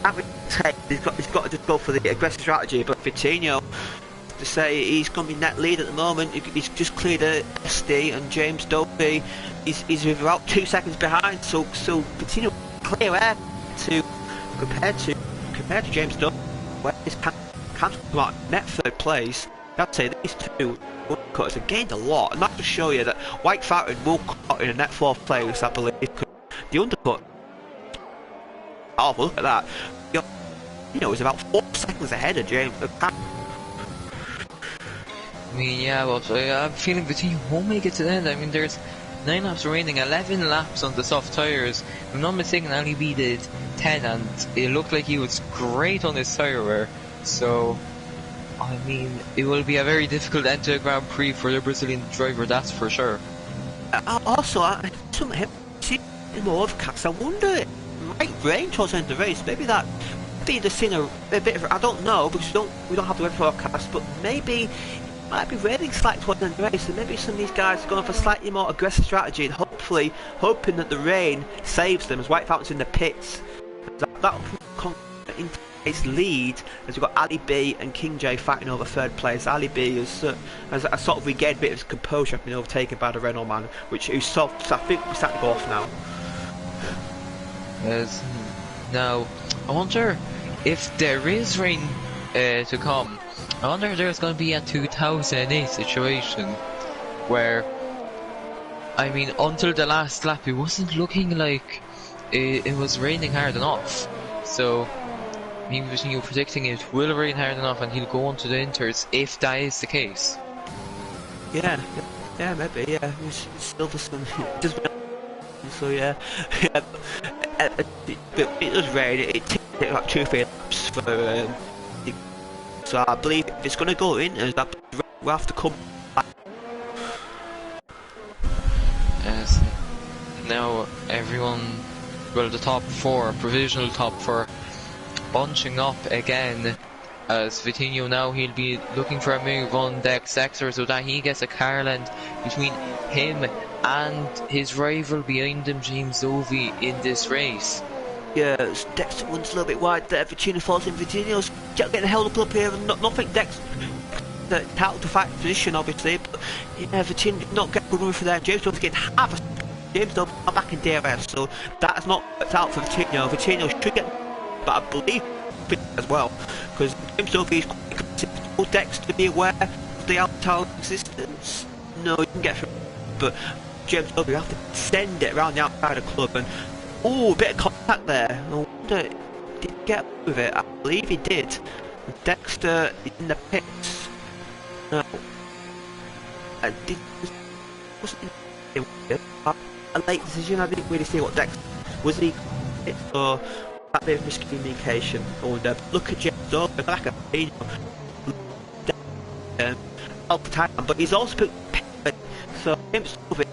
can't really take. He's got to just go for the aggressive strategy. But Vitinho, to say he's going to be net lead at the moment. He's just cleared SD, and James Dovey he's about 2 seconds behind. So Vitinho clear air compared to James Dovey, where his Cam's come out net 3rd place. I'd say these two undercutters have gained a lot, and that will show you that White Fountain will come out in a net 4th place, I believe. The undercut. Oh, look at that. You know, it's about 4 seconds ahead of James. I mean, yeah, but I'm feeling Vitinho won't make it to the end. I mean, there's 9 laps remaining, 11 laps on the soft tyres. If I'm not mistaken, Ali B did 10, and it looked like he was great on his tyre wear. So, I mean, it will be a very difficult end to a Grand Prix for the Brazilian driver, that's for sure. Also, some more of cats. I wonder, might rain towards the end of the race. Maybe that, maybe the seen a bit of, I don't know, because we don't have the weather forecast, but maybe it might be raining slightly towards the end of the race, and maybe some of these guys are going for a slightly more aggressive strategy, and hopefully hoping that the rain saves them as White Fountain's in the pits. That will into his lead as we've got Ali B and King J fighting over third place. Ali B has sort of regained a bit of his composure after being overtaken by the Renault man, who's so I think we're starting to go off now. Yes. Now, I wonder if there is rain to come. I wonder if there's going to be a 2008 situation where, I mean, until the last lap, it wasn't looking like it was raining hard enough. So, me and predicting it will rain hard enough and he'll go on to the inters if that is the case. Yeah, maybe, yeah. Silverstone just so yeah. But it does rain. It takes like 2-3 laps for. So I believe if it's going to go in, we'll have to come back. Yes. Now everyone, well, the top 4, provisional top 4. Bunching up again as Vitinho now he'll be looking for a move on Dexter so that he gets a car length between him and his rival behind him, James Ovi, in this race. Yeah, Dexter runs a little bit wide there, Vitinho falls in, Vitinho's getting held up here and nothing Dexter title to fight position obviously, but yeah, Vitinho did not get good run for there. James Ovi's getting half a James Ovi not back in DRS, so that's not worked out for Vitinho. Vitinho should get, but I believe as well, because James Ovi is quite aggressive. Dexter to be aware of the outside existence. No, you can get through, but James Ovi have to send it around the outside of the club, and oh, a bit of contact there. I wonder, did he get with it? I believe he did. Dexter in the pits. No, wasn't a late decision. I didn't really see what Dexter was. He or that bit of miscommunication. Or look at James Ovi, like a help the time, but he's also put so James Ovi,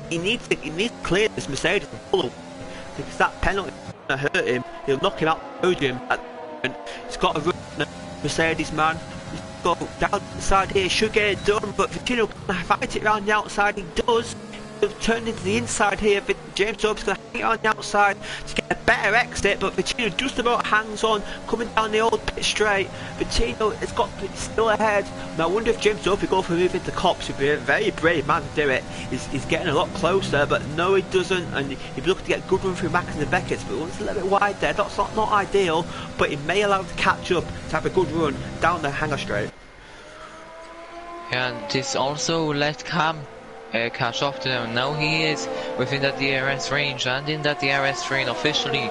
he needs to clear this Mercedes because that penalty is going to hurt him. He'll knock him out the podium and he's got to run the Mercedes man. He's got to go down the side here, should get it done, but Vitinho can fight it around the outside. He does. He'll turn into the inside here, but James Ovi's going to hang it on the outside to get a better exit, but Vitinho just about hangs on, coming down the old pit straight. Vitinho has got still ahead. Now I wonder if James Ovi go for a move into Cops. He'd be a very brave man to do it. He's getting a lot closer, but no he doesn't, and he'd be looking to get a good run through Max and the Beckett's, but it's a little bit wide there. That's not ideal, but it may allow him to catch up, to have a good run down the hangar straight. And this also let Cam catch up to them. Now he is within that DRS range and in that DRS range officially.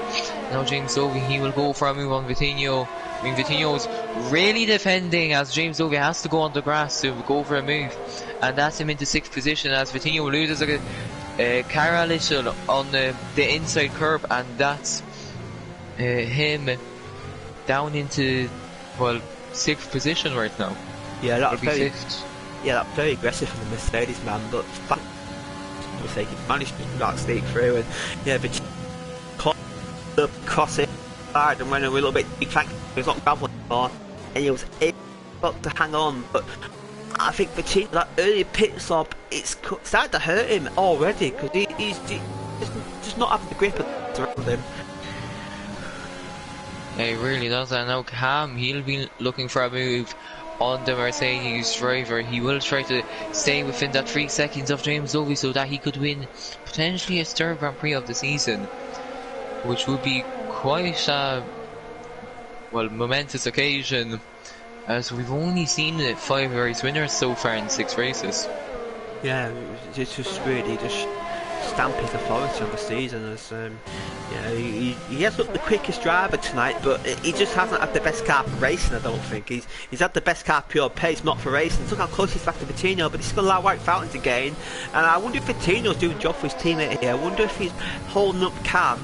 Now James Ovi, he will go for a move on Vitinho. I mean, Vitinho's really defending as James Ovi has to go on the grass to go for a move, and that's him into 6th position as Vitinho loses a car a little on the inside curb, and that's him down into, well, 6th position right now. Yeah, that'll be 5th. Yeah, that's very aggressive from the Mercedes man, but he managed to not sneak through, and yeah, but caught the crossing side and went a little bit deep. Thankfully, he was not gravel anymore, and he was able to hang on. But I think Vitinho, that early pit stop, it's started to hurt him already because he's just not having the grip around him. Yeah, he really does. And now Cam, he'll be looking for a move on the Mercedes driver. He will try to stay within that 3 seconds of James Ovi so that he could win potentially his 3rd Grand Prix of the season, which would be quite a, well, momentous occasion, as we've only seen 5 race winners so far in 6 races. Yeah, it's just really just stamp his authority on the season. As yeah, he has looked the quickest driver tonight, but he just hasn't had the best car for racing. I don't think he's had the best car pure pace, not for racing. Look how close he's back to Vitinho, but he's going to allow White Fountain to gain. And I wonder if Vitinho's doing a job for his teammate here. I wonder if he's holding up Cam,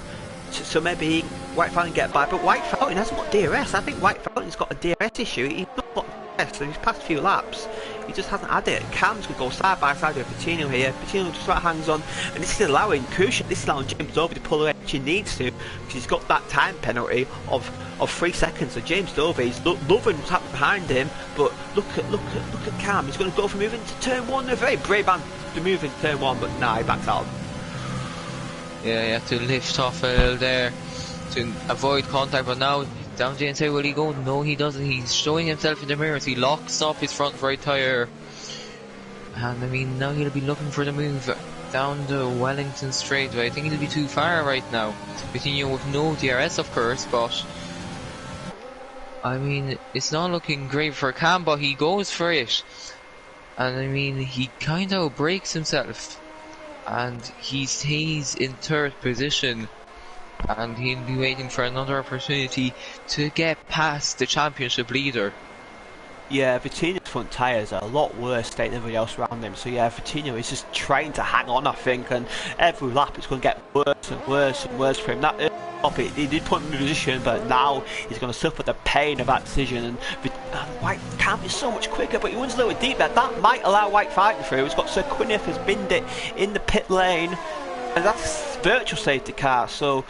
so maybe White Fountain get by. But White Fountain hasn't got DRS. I think White Fountain's got a DRS issue. He's not got DRS in his past few laps. He just hasn't had it. Cam's going to go side by side with Patino here. Patino just about hangs on, and this is allowing James Dovey to pull away, which he needs to, because he's got that time penalty of 3 seconds. So James Dovey's loving what's happening behind him, but look at Cam. He's going to go for moving to turn 1. A very brave man to move into turn 1, but nah, he backs out. Yeah, he had to lift off a little there to avoid contact, but now down the inside, will he go? No, he doesn't. He's showing himself in the mirrors. He locks up his front right tyre, and I mean, now he'll be looking for the move down the Wellington straightaway. I think it'll be too far right now. Coutinho with no DRS, of course, but I mean, it's not looking great for Cam, but he goes for it, and I mean, he kind of breaks himself, and he stays in 3rd position. And he'll be waiting for another opportunity to get past the championship leader. Yeah, Vitinho's front tyres are a lot worse than everybody else around him. So yeah, Vitinho is just trying to hang on, I think, and every lap it's going to get worse and worse and worse for him. That he did put him in a position, but now he's going to suffer the pain of that decision. And White Cam is so much quicker, but he runs a little deep there. That might allow White fighting through. He's got Sir Quinniff has binned it in the pit lane, and that's virtual safety car. So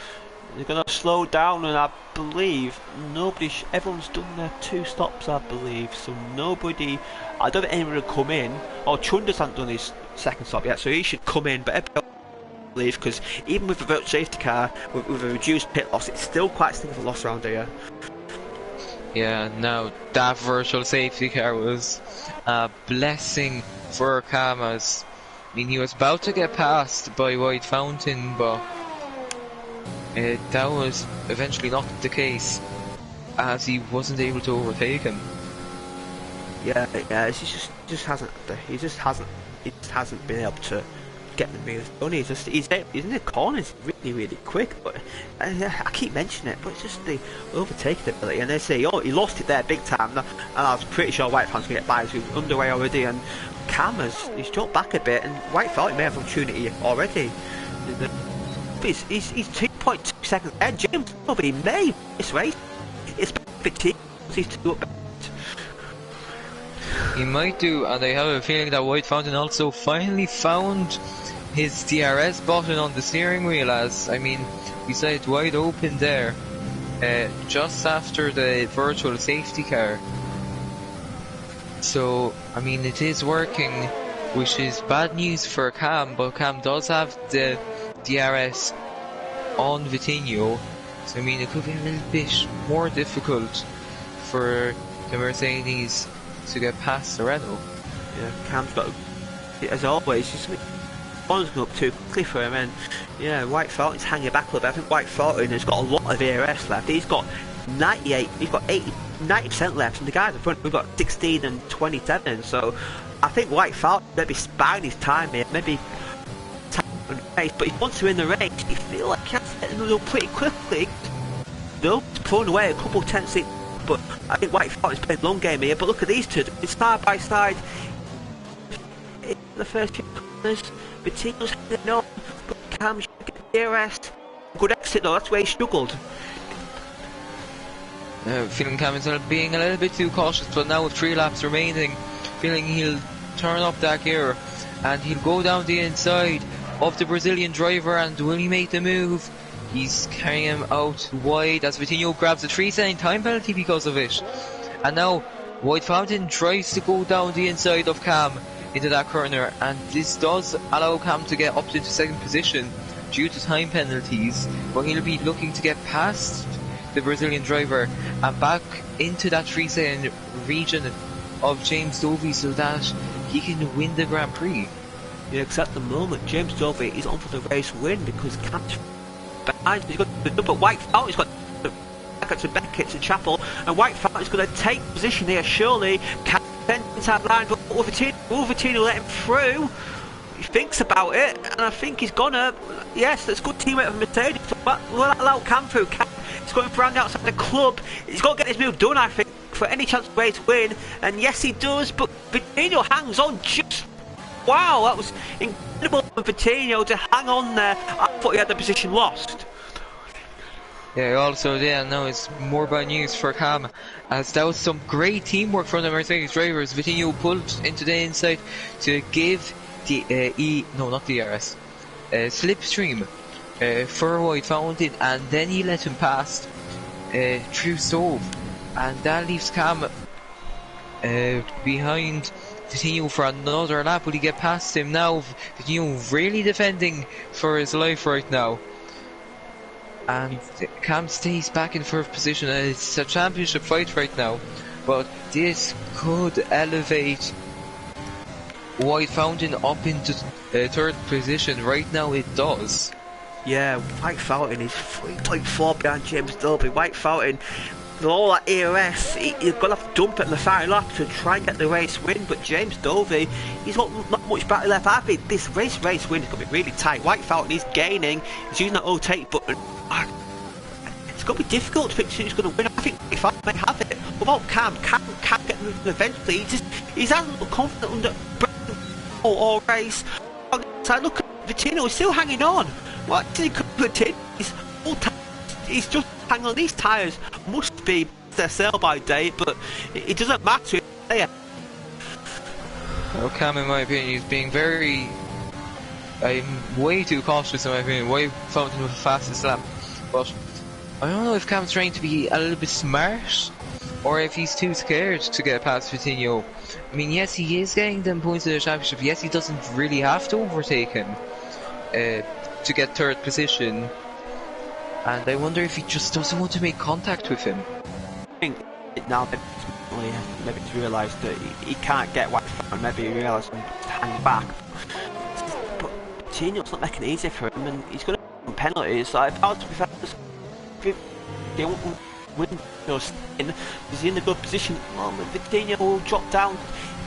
they're going to slow down, and I believe everyone's done their 2 stops, I believe. So nobody, I don't think anyone will come in. Oh, Chunders hasn't done his 2nd stop yet, so he should come in. But everybody, I believe, because even with the virtual safety car, with a reduced pit loss, it's still quite a significant loss around here. Yeah, now that virtual safety car was a blessing for Camas. I mean, he was about to get passed by White Fountain, but that was eventually not the case, as he wasn't able to overtake him. Yeah, he just hasn't been able to get the move done. He's in the corners really quick, but I keep mentioning it, but it's just the overtaking ability. And they say, oh, he lost it there big time, and I was pretty sure White Fountain's going to get by. He was underway already, and Cam he's dropped back a bit, and White Fountain may have opportunity already. He's 2.2 seconds ahead. James Dovey may this race. It's big team. He's too up. He might do, and I have a feeling that White Fountain also finally found his DRS button on the steering wheel, as I mean, we saw it wide open there, just after the virtual safety car. So I mean, it is working, which is bad news for Cam, but Cam does have the DRS on Vitinho, so I mean, it could be a little bit more difficult for the Mercedes to get past the Renault. Yeah, Cam's got, as always, one's going up too quickly for him, and yeah, White Fountain's hanging back a little bit. I think White Fountain has got a lot of ARS left. He's got 98, he's got 90% left, and the guys in front, we've got 16 and 27, so I think White Fountain maybe buying his time here, maybe race, but if once you're in the race, you feel like you have to get them pretty quickly. They'll pull away a couple of tenths, but I think White Fountain's playing long game here. But look at these two, it's side by side. In the first few corners, Vitinho's heading on, but Cam should get the DRS. Good exit though, that's where he struggled. Feeling Cam is being a little bit too cautious, but now with 3 laps remaining, feeling he'll turn up that gear and he'll go down the inside of the Brazilian driver, and will he make the move? He's carrying him out wide as Vitinho grabs a 3-second time penalty because of it. And now White Fountain tries to go down the inside of Cam into that corner, and this does allow Cam to get up into 2nd position due to time penalties, but he'll be looking to get past the Brazilian driver and back into that 3-second region of James Dovey so that he can win the Grand Prix. Yeah, because at the moment James Dovey is on for the race win because Cam's behind. He's got the double White Fountain's got Beckett to Chapel, and White Fountain's going to take position here. Surely Cam inside line, but will Vitinho let him through? He thinks about it, and I think he's gonna. Yes, that's good teamwork from Mercedes. Will that allow Cam through? Cam is going for round outside the club. He's got to get his move done, I think, for any chance of race win. And yes, he does. But Vitinho hangs on just. Wow, that was incredible for Vitinho to hang on there. I thought he had the position lost. Yeah, also then now it's more bad news for Cam, as that was some great teamwork from the Mercedes drivers. Vitinho pulled into the inside to give the not DRS, Slipstream for a wide fountain, and then he let him pass through Stove, and that leaves Cam behind Vitinho for another lap. Will he get past him now? Vitinho really defending for his life right now. And Cam stays back in first position. It's a championship fight right now, but this could elevate White Fountain up into third position. Right now it does. Yeah, White Fountain is 3.4 behind James Dovey. White Fountain, with all that ERS, you're going to have to dump it in the final lap to try and get the race win, but James Dovey, he's got not much battle left. I think this race win is going to be really tight. White Fountain is gaining, he's using that rotate button. It's going to be difficult to pick who's going to win. I think if I may have it, without Cam get moving eventually. He's hasn't looked confident under all race. So look at Vitinho, he's still hanging on. What did he come to? He's just hanging on. These tyres must be their sell by date, but it doesn't matter. Well, Cam, in my opinion, he's being very way too cautious in my opinion. White Fountain with the fastest lap, but I don't know if Cam's trying to be a little bit smart, or if he's too scared to get past Vitinho. I mean, yes, he is getting them points in the championship. Yes, he doesn't really have to overtake him to get third position. And I wonder if he just doesn't want to make contact with him. I think now maybe to realise that he can't get White Fountain. Maybe he realised to hang back. But Vitinho's not making it easy for him, and he's going to have penalties. So if I was to be fair, they won't win. He's in a good position. Vitinho will drop down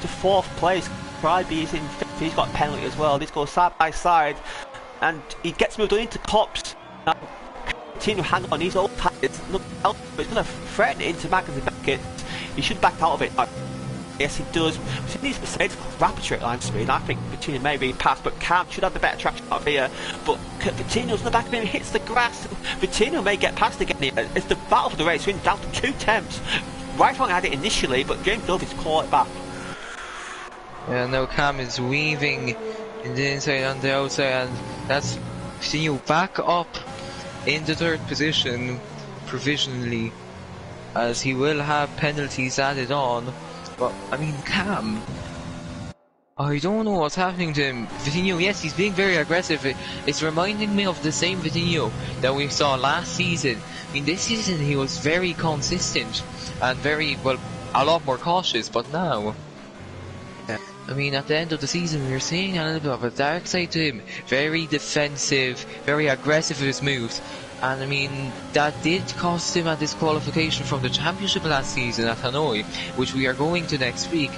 to fourth place. Cryby is in fifth. He's got a penalty as well. These go side by side, and he gets moved on into Cops. Now, Vitinho hang on. He's all tired. It's not helpful, but it's going to threaten it into Magnus and Beckett. He should back out of it. Yes, he does. But these Mercedes rapid straight line speed. I think Vitinho may be passed, but Cam should have the better traction out of here. But Vitinho's in the back of him, hits the grass. Vitinho may get past again here. It's the battle for the race win, down to 2 tenths. White Fountain had it initially, but James Dovey's caught it back. Yeah, now Cam is weaving in the inside and the outside, and that's Vitinho back up in the third position provisionally, as he will have penalties added on. But I mean, Cam, I don't know what's happening to him. Vitinho, yes, he's being very aggressive. It's reminding me of the same Vitinho that we saw last season. I mean, this season he was very consistent and very, well, a lot more cautious, but now, I mean, at the end of the season, we're seeing a little bit of a dark side to him. Very defensive, very aggressive with his moves. And I mean, that did cost him a disqualification from the championship last season at Hanoi, which we are going to next week.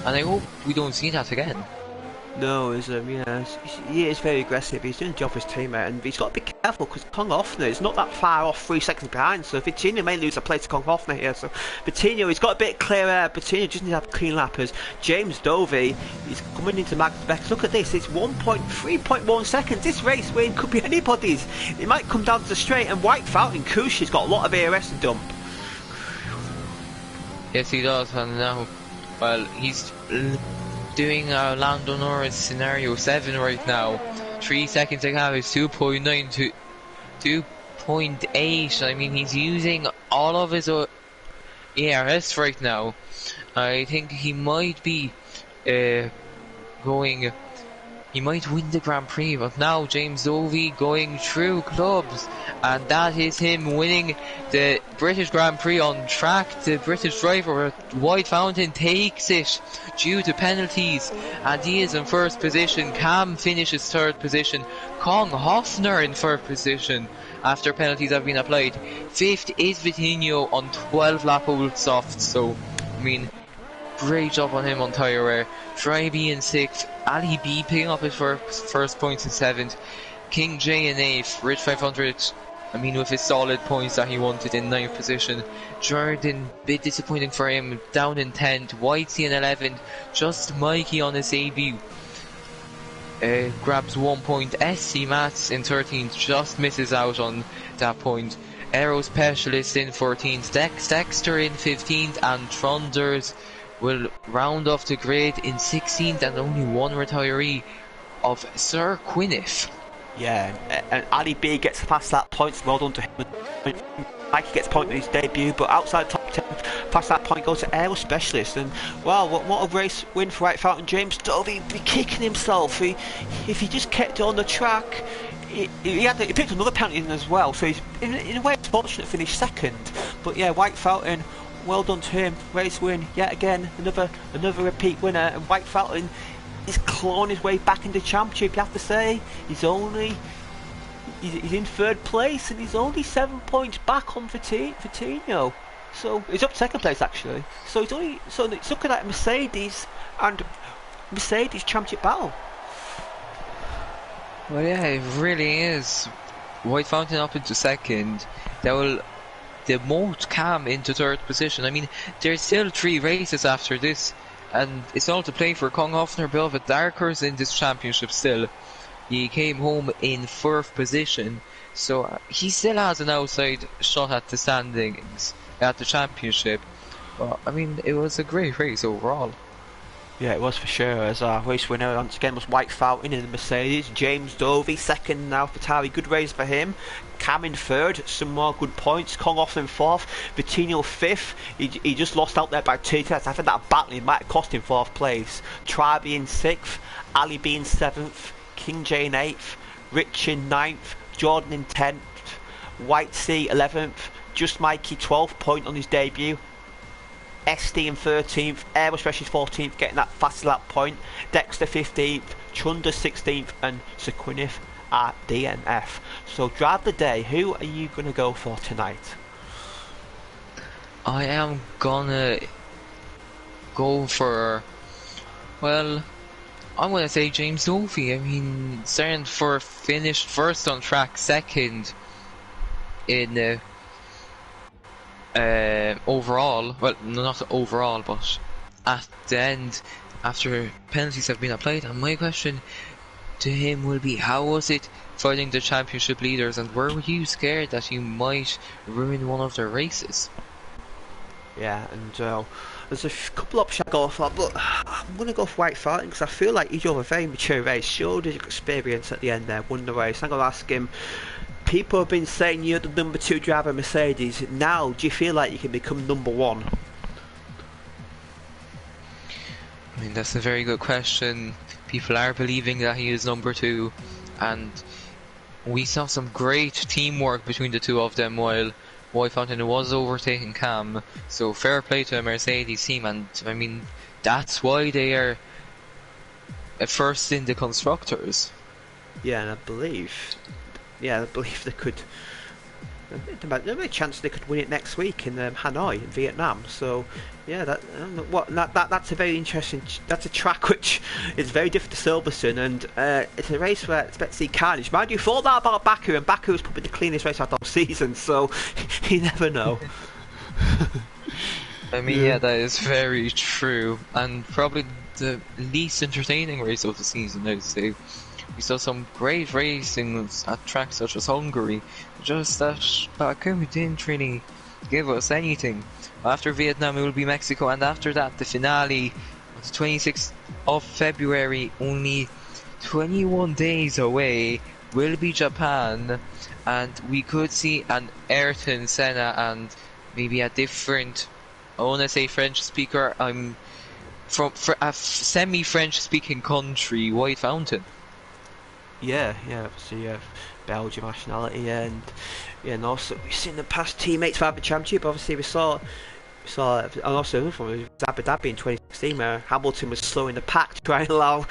And I hope we don't see that again. No, he is very aggressive. He's doing a job for his teammate, and he's got to be careful because Kong Hoffner is not that far off, 3 seconds behind. So Vitinho may lose a place to Kong Hoffner here. So Vitinho, he's got a bit clearer. Vitinho just needs to have clean lappers. James Dovey, he's coming into Magnus Beck. Look at this, it's 3.1 seconds. This race win could be anybody's. It might come down to the straight, and White Fountain Kushi's got a lot of ARS to dump. Yes, he does, and now, well, he's doing a Lando Norris scenario 7 right now. 3 seconds to have is 2.9 to 2.8. I mean, he's using all of his ARS right now. I think he might be he might win the Grand Prix, but now James Dovey going through clubs, and that is him winning the British Grand Prix on track. The British driver at White Fountain takes it due to penalties, and he is in first position. Cam finishes third position. Kong Hoffner in third position after penalties have been applied. Fifth is Vitinho on 12 lap old soft, so I mean, great job on him on tyre wear. Cryby in 6th, Ali B picking up his first points in 7th, King J in 8th, Rich 500, I mean, with his solid points that he wanted, in 9th position. Jordan, bit disappointing for him, down in 10th, Whitey in 11th, just Mikey on his debut. Grabs 1 point. SC Mats in 13th, just misses out on that point. Aero Specialist in 14th, Dexter in 15th, and Trunders will round off the grid in 16th, and only one retiree of Sir Quinniff. Yeah, and Ali B gets past that point, well done to him. Mikey gets a point in his debut, but outside top 10, past that point goes to Aero Specialist. And wow, what a race win for White Fountain. James Dovey be kicking himself. If he just kept it on the track, he picked another penalty in as well, so he's in a way fortunate to finish second. But yeah, White Fountain, well done to him. Race win yet again, another repeat winner, and White Fountain is clawing his way back into championship. You have to say he's in third place and he's only 7 points back on Vitinho. So he's up to second place actually. So it's looking at Mercedes and Mercedes championship battle. Well, yeah, it really is. White Fountain up into second. That will demote Cam into third position. I mean, there's still 3 races after this, and it's all to play for Konghoffner, bit of a dark horse in this championship still. He came home in 4th position, so he still has an outside shot at the standings, at the championship. But, I mean, it was a great race overall. Yeah, it was for sure. As our race winner once again was White Fountain in the Mercedes. James Dovey second now for Tari. Good race for him. Cam in third, some more good points. Konghoff in fourth, Vitinho fifth. He just lost out there by 2 tests. I think that battling might have cost him 4th place. Traby in 6th, Ali B in 7th, King J in 8th, Rich in 9th, Jordan in 10th, White C 11th, Just Mikey 12th point on his debut. SD in 13th, Aero Specialist 14th, getting that fast lap point. Dexter 15th, Chunder 16th, and Sir Quinniff at DNF. So drive the day, who are you going to go for tonight? I am gonna go for, well, I'm gonna say James Dovey. I mean, starting for finished first on track, second in overall, well, not overall, but at the end, after penalties have been applied. And my question to him will be, how was it fighting the championship leaders, and were you scared that you might ruin one of their races? Yeah, and there's a couple options I go for, but I'm going to go for White Fountain because I feel like he drove a very mature race, showed his experience at the end there, won the race. I'm going to ask him, people have been saying you're the number 2 driver Mercedes. Now, do you feel like you can become number 1? I mean, that's a very good question. People are believing that he is number 2, and we saw some great teamwork between the two of them while White Fountain was overtaking Cam. So fair play to a Mercedes team, and I mean, that's why they are first in the constructors. Yeah, and I believe they could. There's a chance they could win it next week in Hanoi, in Vietnam. So, yeah, that's a very interesting. That's a track which is very different to Silverstone, and it's a race where I expect to see carnage. Mind you, thought that about Baku, and Baku is probably the cleanest race I've done all season. So, you never know. I mean, yeah, that is very true, and probably the least entertaining race of the season, I'd say. We saw some great racing at tracks such as Hungary, just that Baku didn't really give us anything. After Vietnam it will be Mexico, and after that the finale on the 26th of February, only 21 days away, will be Japan, and we could see an Ayrton Senna and maybe a different, I want to say French speaker, I'm from a semi-French speaking country, White Fountain. Yeah, obviously Belgium nationality, and also we've seen the past teammates for the championship. Obviously we saw, and also from Abu Dhabi in 2016 where Hamilton was slowing the pack to try and allow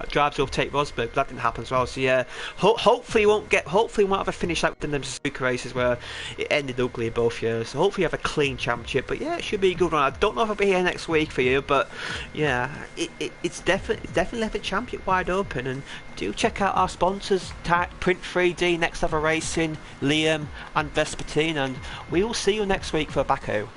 drives to overtake Rosberg, but that didn't happen as well. So yeah, hopefully we won't have a finish like in them Suzuka races where it ended ugly in both years. So hopefully you have a clean championship. But yeah, it should be a good one. I don't know if I'll be here next week for you, but yeah, it's definitely left the championship wide open. And do check out our sponsors, Print 3D, Next Level Racing, Liam, and Vespertine, and we will see you next week for Baku.